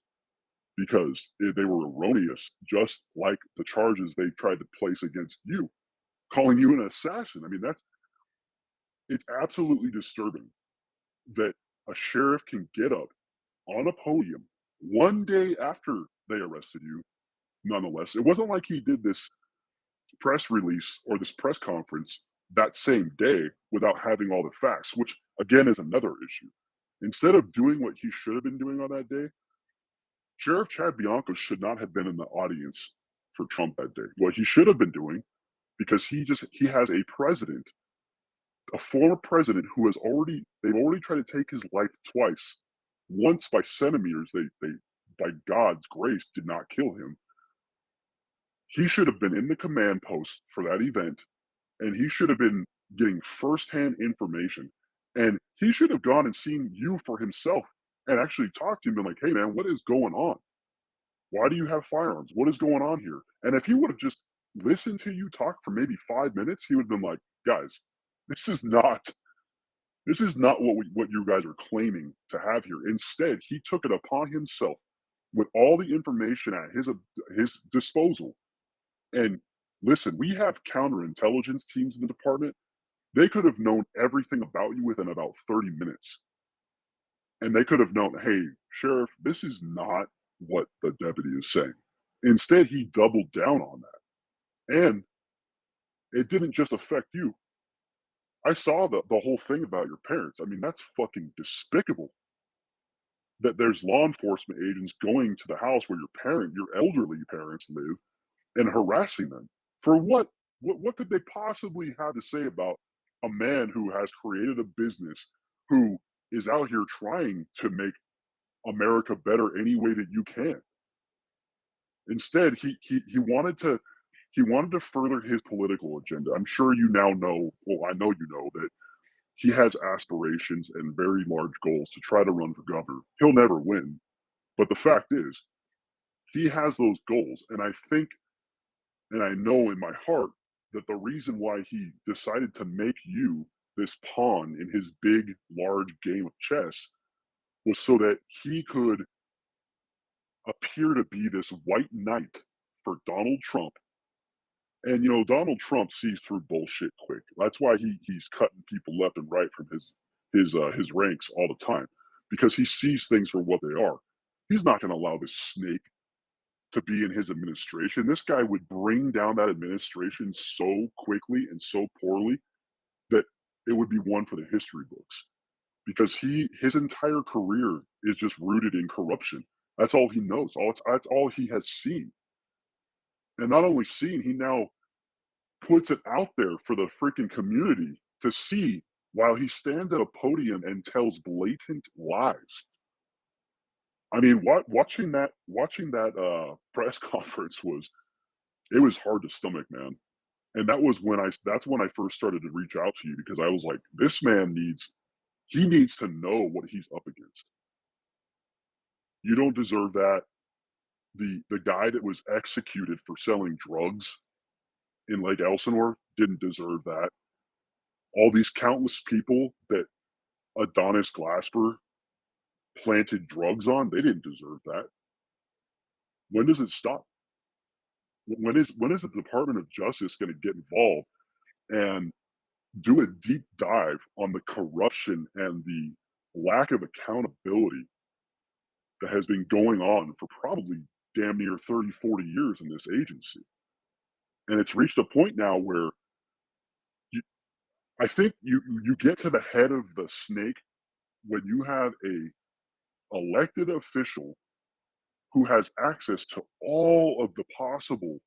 because they were erroneous, just like the charges they tried to place against you, calling you an assassin. I mean, it's absolutely disturbing that a sheriff can get up on a podium one day after they arrested you. Nonetheless, it wasn't like he did this press release or this press conference that same day without having all the facts, which again is another issue. Instead of doing what he should have been doing on that day, Sheriff Chad Bianco should not have been in the audience for Trump that day. What he should have been doing, because he has a president, a former president who has they've already tried to take his life twice. Once by centimeters, they by God's grace did not kill him. He should have been in the command post for that event, and he should have been getting firsthand information. And he should have gone and seen you for himself and actually talked to him and like, hey man, what is going on? Why do you have firearms? What is going on here? And if he would have just listened to you talk for maybe 5 minutes, he would have been like, guys, this is not what you guys are claiming to have here. Instead, he took it upon himself with all the information at his disposal. And listen, we have counterintelligence teams in the department. They could have known everything about you within about 30 minutes. And they could have known, hey, Sheriff, this is not what the deputy is saying. Instead, he doubled down on that. And it didn't just affect you. I saw the whole thing about your parents. I mean, that's fucking despicable that there's law enforcement agents going to the house where your elderly parents live and harassing them. For what? What could they possibly have to say about a man who has created a business, who is out here trying to make America better any way that you can? Instead, he wanted to further his political agenda. I'm sure you now know, well, I know you know that he has aspirations and very large goals to try to run for governor. He'll never win, but the fact is, he has those goals, and I think and I know in my heart that the reason why he decided to make you this pawn in his big, large game of chess was so that he could appear to be this white knight for Donald Trump. And Donald Trump sees through bullshit quick. That's why he's cutting people left and right from his ranks all the time, because he sees things for what they are. He's not going to allow this snake to be in his administration. This guy would bring down that administration so quickly and so poorly that it would be one for the history books, because his entire career is just rooted in corruption. That's all he knows. That's all he has seen. And not only seen, he now puts it out there for the freaking community to see while he stands at a podium and tells blatant lies. I mean, watching that press conference was hard to stomach, man. And that's when I first started to reach out to you, because I was like, this man needs to know what he's up against. You don't deserve that. The guy that was executed for selling drugs in Lake Elsinore didn't deserve that. All these countless people that Adonis Glasper planted drugs on, they didn't deserve that. When does it stop? When is the Department of Justice going to get involved and do a deep dive on the corruption and the lack of accountability that has been going on for probably damn near 30, 40 years in this agency? And it's reached a point now where you, I think you get to the head of the snake when you have a elected official who has access to all of the possible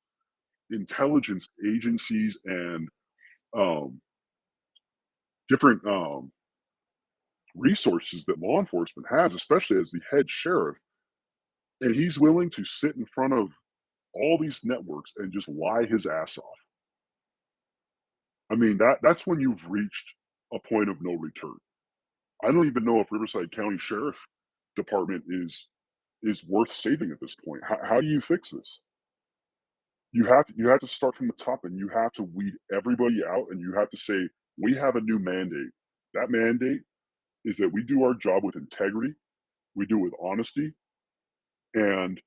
intelligence agencies and um, different resources that law enforcement has, especially as the head sheriff, and he's willing to sit in front of all these networks and just lie his ass off. I mean, that's when you've reached a point of no return. I don't even know if Riverside County Sheriff Department is worth saving at this point. How do you fix this? You have to start from the top, and you have to weed everybody out, and you have to say, we have a new mandate. That mandate is that we do our job with integrity, we do it with honesty, and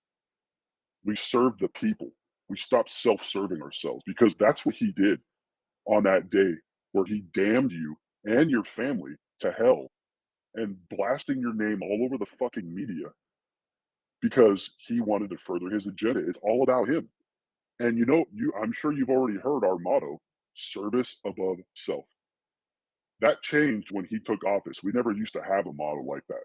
We serve the people. We stop self-serving ourselves, because that's what he did on that day where he damned you and your family to hell and blasting your name all over the fucking media because he wanted to further his agenda. It's all about him. And I'm sure you've already heard our motto, service above self. That changed when he took office. We never used to have a motto like that.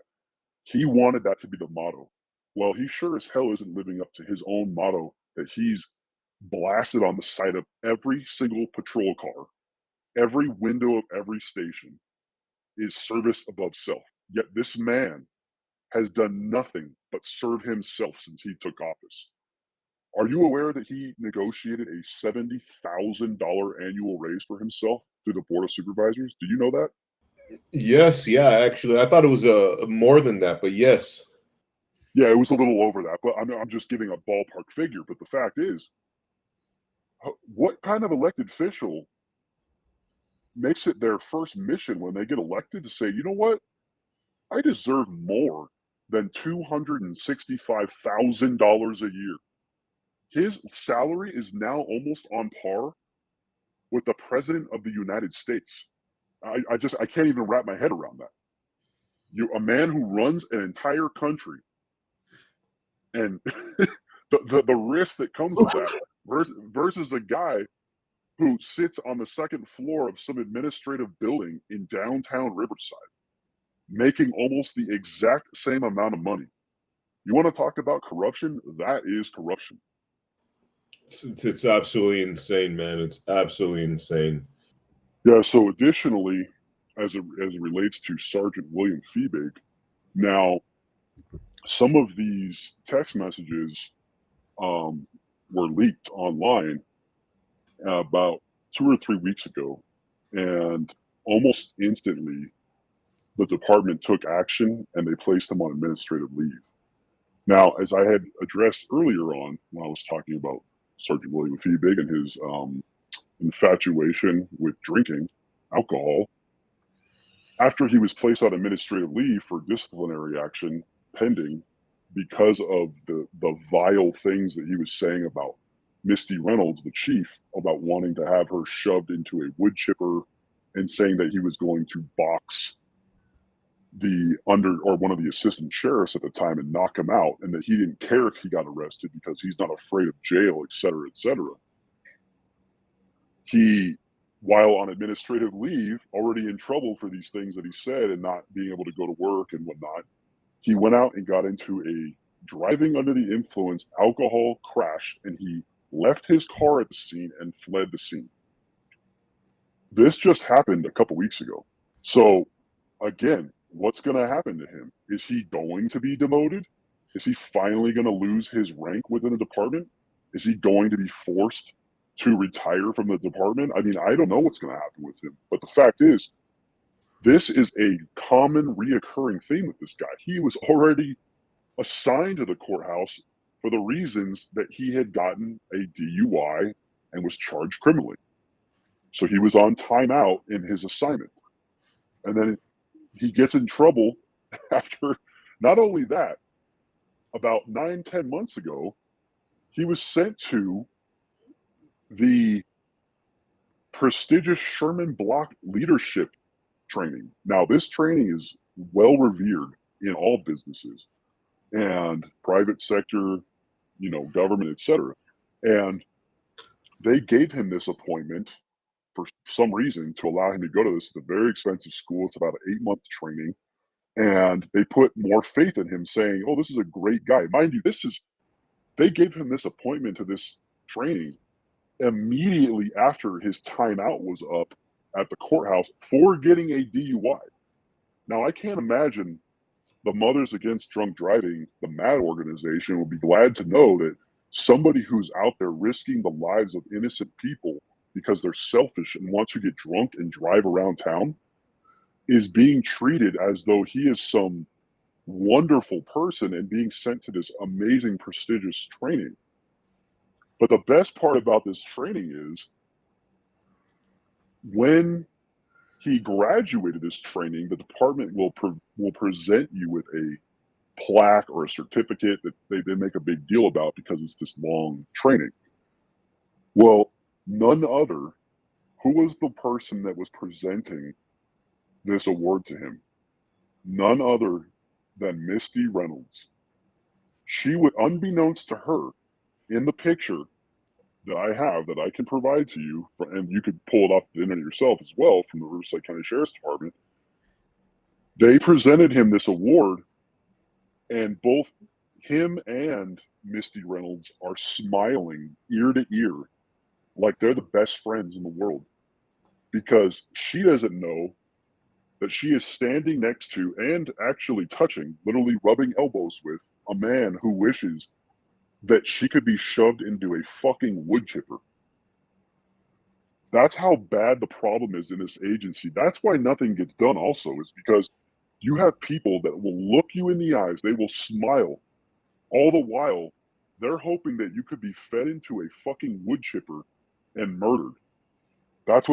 He wanted that to be the motto. Well, he sure as hell isn't living up to his own motto that he's blasted on the side of every single patrol car. Every window of every station is service above self. Yet this man has done nothing but serve himself since he took office. Are you aware that he negotiated a $70,000 annual raise for himself through the Board of Supervisors? Do you know that? Yes, yeah, actually, I thought it was more than that, but yes. Yeah, it was a little over that, but I'm just giving a ballpark figure. But the fact is, what kind of elected official makes it their first mission when they get elected to say, you know what, I deserve more than $265,000 a year? His salary is now almost on par with the president of the United States. I can't even wrap my head around that. A man who runs an entire country, and the risk that comes with that versus a guy who sits on the second floor of some administrative building in downtown Riverside, making almost the exact same amount of money. You want to talk about corruption? That is corruption. It's absolutely insane, man. It's absolutely insane. Yeah. So additionally, as it relates to Sergeant William Feebig, now some of these text messages um, were leaked online about 2 or 3 weeks ago, and almost instantly the department took action and they placed him on administrative leave. Now, as I had addressed earlier on when I was talking about Sergeant William Feebig and his infatuation with drinking alcohol, after he was placed on administrative leave for disciplinary action pending because of the vile things that he was saying about Misty Reynolds, the chief, about wanting to have her shoved into a wood chipper and saying that he was going to box the under or one of the assistant sheriffs at the time and knock him out, and that he didn't care if he got arrested because he's not afraid of jail, et cetera, et cetera. He, while on administrative leave, already in trouble for these things that he said and not being able to go to work and whatnot, he went out and got into a driving under the influence alcohol crash, and he left his car at the scene and fled the scene. This just happened a couple weeks ago. So again, what's going to happen to him? Is he going to be demoted? Is he finally going to lose his rank within the department? Is he going to be forced to retire from the department? I mean, I don't know what's going to happen with him. But the fact is, this is a common reoccurring theme with this guy. He was already assigned to the courthouse for the reasons that he had gotten a DUI and was charged criminally. So he was on timeout in his assignment. And then he gets in trouble after, not only that, about 9, 10 months ago, he was sent to the prestigious Sherman Block leadership training. Now, this training is well revered in all businesses and private sector, government, etc. And they gave him this appointment for some reason to allow him to go to this. It's a very expensive school. It's about an 8-month training. And they put more faith in him, saying, oh, this is a great guy. Mind you, they gave him this appointment to this training immediately after his timeout was up at the courthouse for getting a DUI. Now, I can't imagine the Mothers Against Drunk Driving, the MAD organization, will be glad to know that somebody who's out there risking the lives of innocent people because they're selfish and want to get drunk and drive around town is being treated as though he is some wonderful person and being sent to this amazing, prestigious training. But the best part about this training is when he graduated this training, the department will present you with a plaque or a certificate that they make a big deal about because it's this long training. Well, none other, who was the person that was presenting this award to him? None other than Misty Reynolds. She would, unbeknownst to her, in the picture that I have that I can provide to you, and you could pull it off the internet yourself as well from the Riverside County Sheriff's Department, they presented him this award, and both him and Misty Reynolds are smiling ear to ear like they're the best friends in the world, because she doesn't know that she is standing next to and actually touching, literally rubbing elbows with, a man who wishes that she could be shoved into a fucking wood chipper. That's how bad the problem is in this agency. That's why nothing gets done also, is because you have people that will look you in the eyes, they will smile, all the while they're hoping that you could be fed into a fucking wood chipper and murdered. That's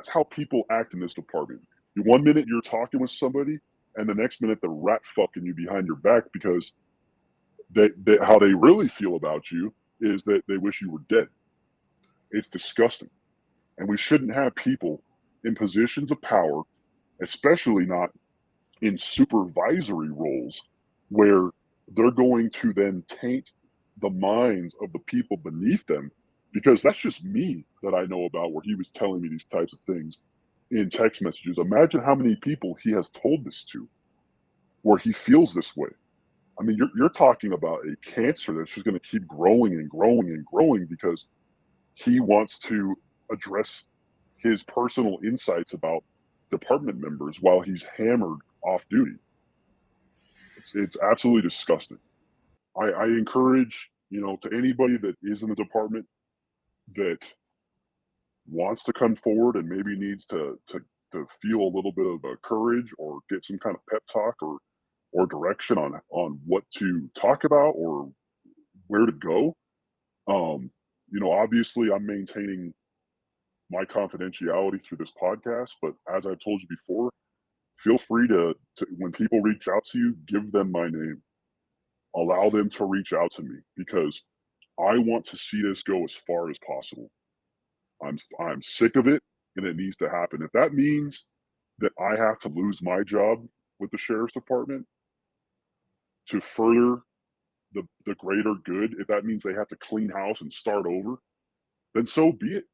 how people act in this department. One minute you're talking with somebody, and the next minute they're rat fucking you behind your back, because how they really feel about you is that they wish you were dead. It's disgusting. And we shouldn't have people in positions of power, especially not in supervisory roles, where they're going to then taint the minds of the people beneath them. Because that's just me that I know about, where he was telling me these types of things in text messages. Imagine how many people he has told this to, where he feels this way. I mean, you're talking about a cancer that's just going to keep growing and growing and growing because he wants to address his personal insights about department members while he's hammered off duty. It's absolutely disgusting. I encourage, to anybody that is in the department that wants to come forward and maybe needs to feel a little bit of courage, or get some kind of pep talk, or direction on what to talk about or where to go. Obviously I'm maintaining my confidentiality through this podcast, but as I've told you before, feel free to when people reach out to you, give them my name. Allow them to reach out to me, because I want to see this go as far as possible. I'm sick of it, and it needs to happen. If that means that I have to lose my job with the sheriff's department to further the greater good, if that means they have to clean house and start over, then so be it.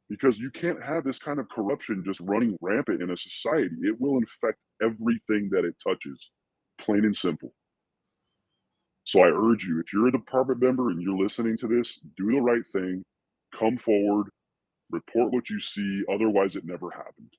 Because you can't have this kind of corruption just running rampant in a society. It will infect everything that it touches, plain and simple. So I urge you, if you're a department member and you're listening to this, do the right thing, come forward, report what you see, otherwise it never happened.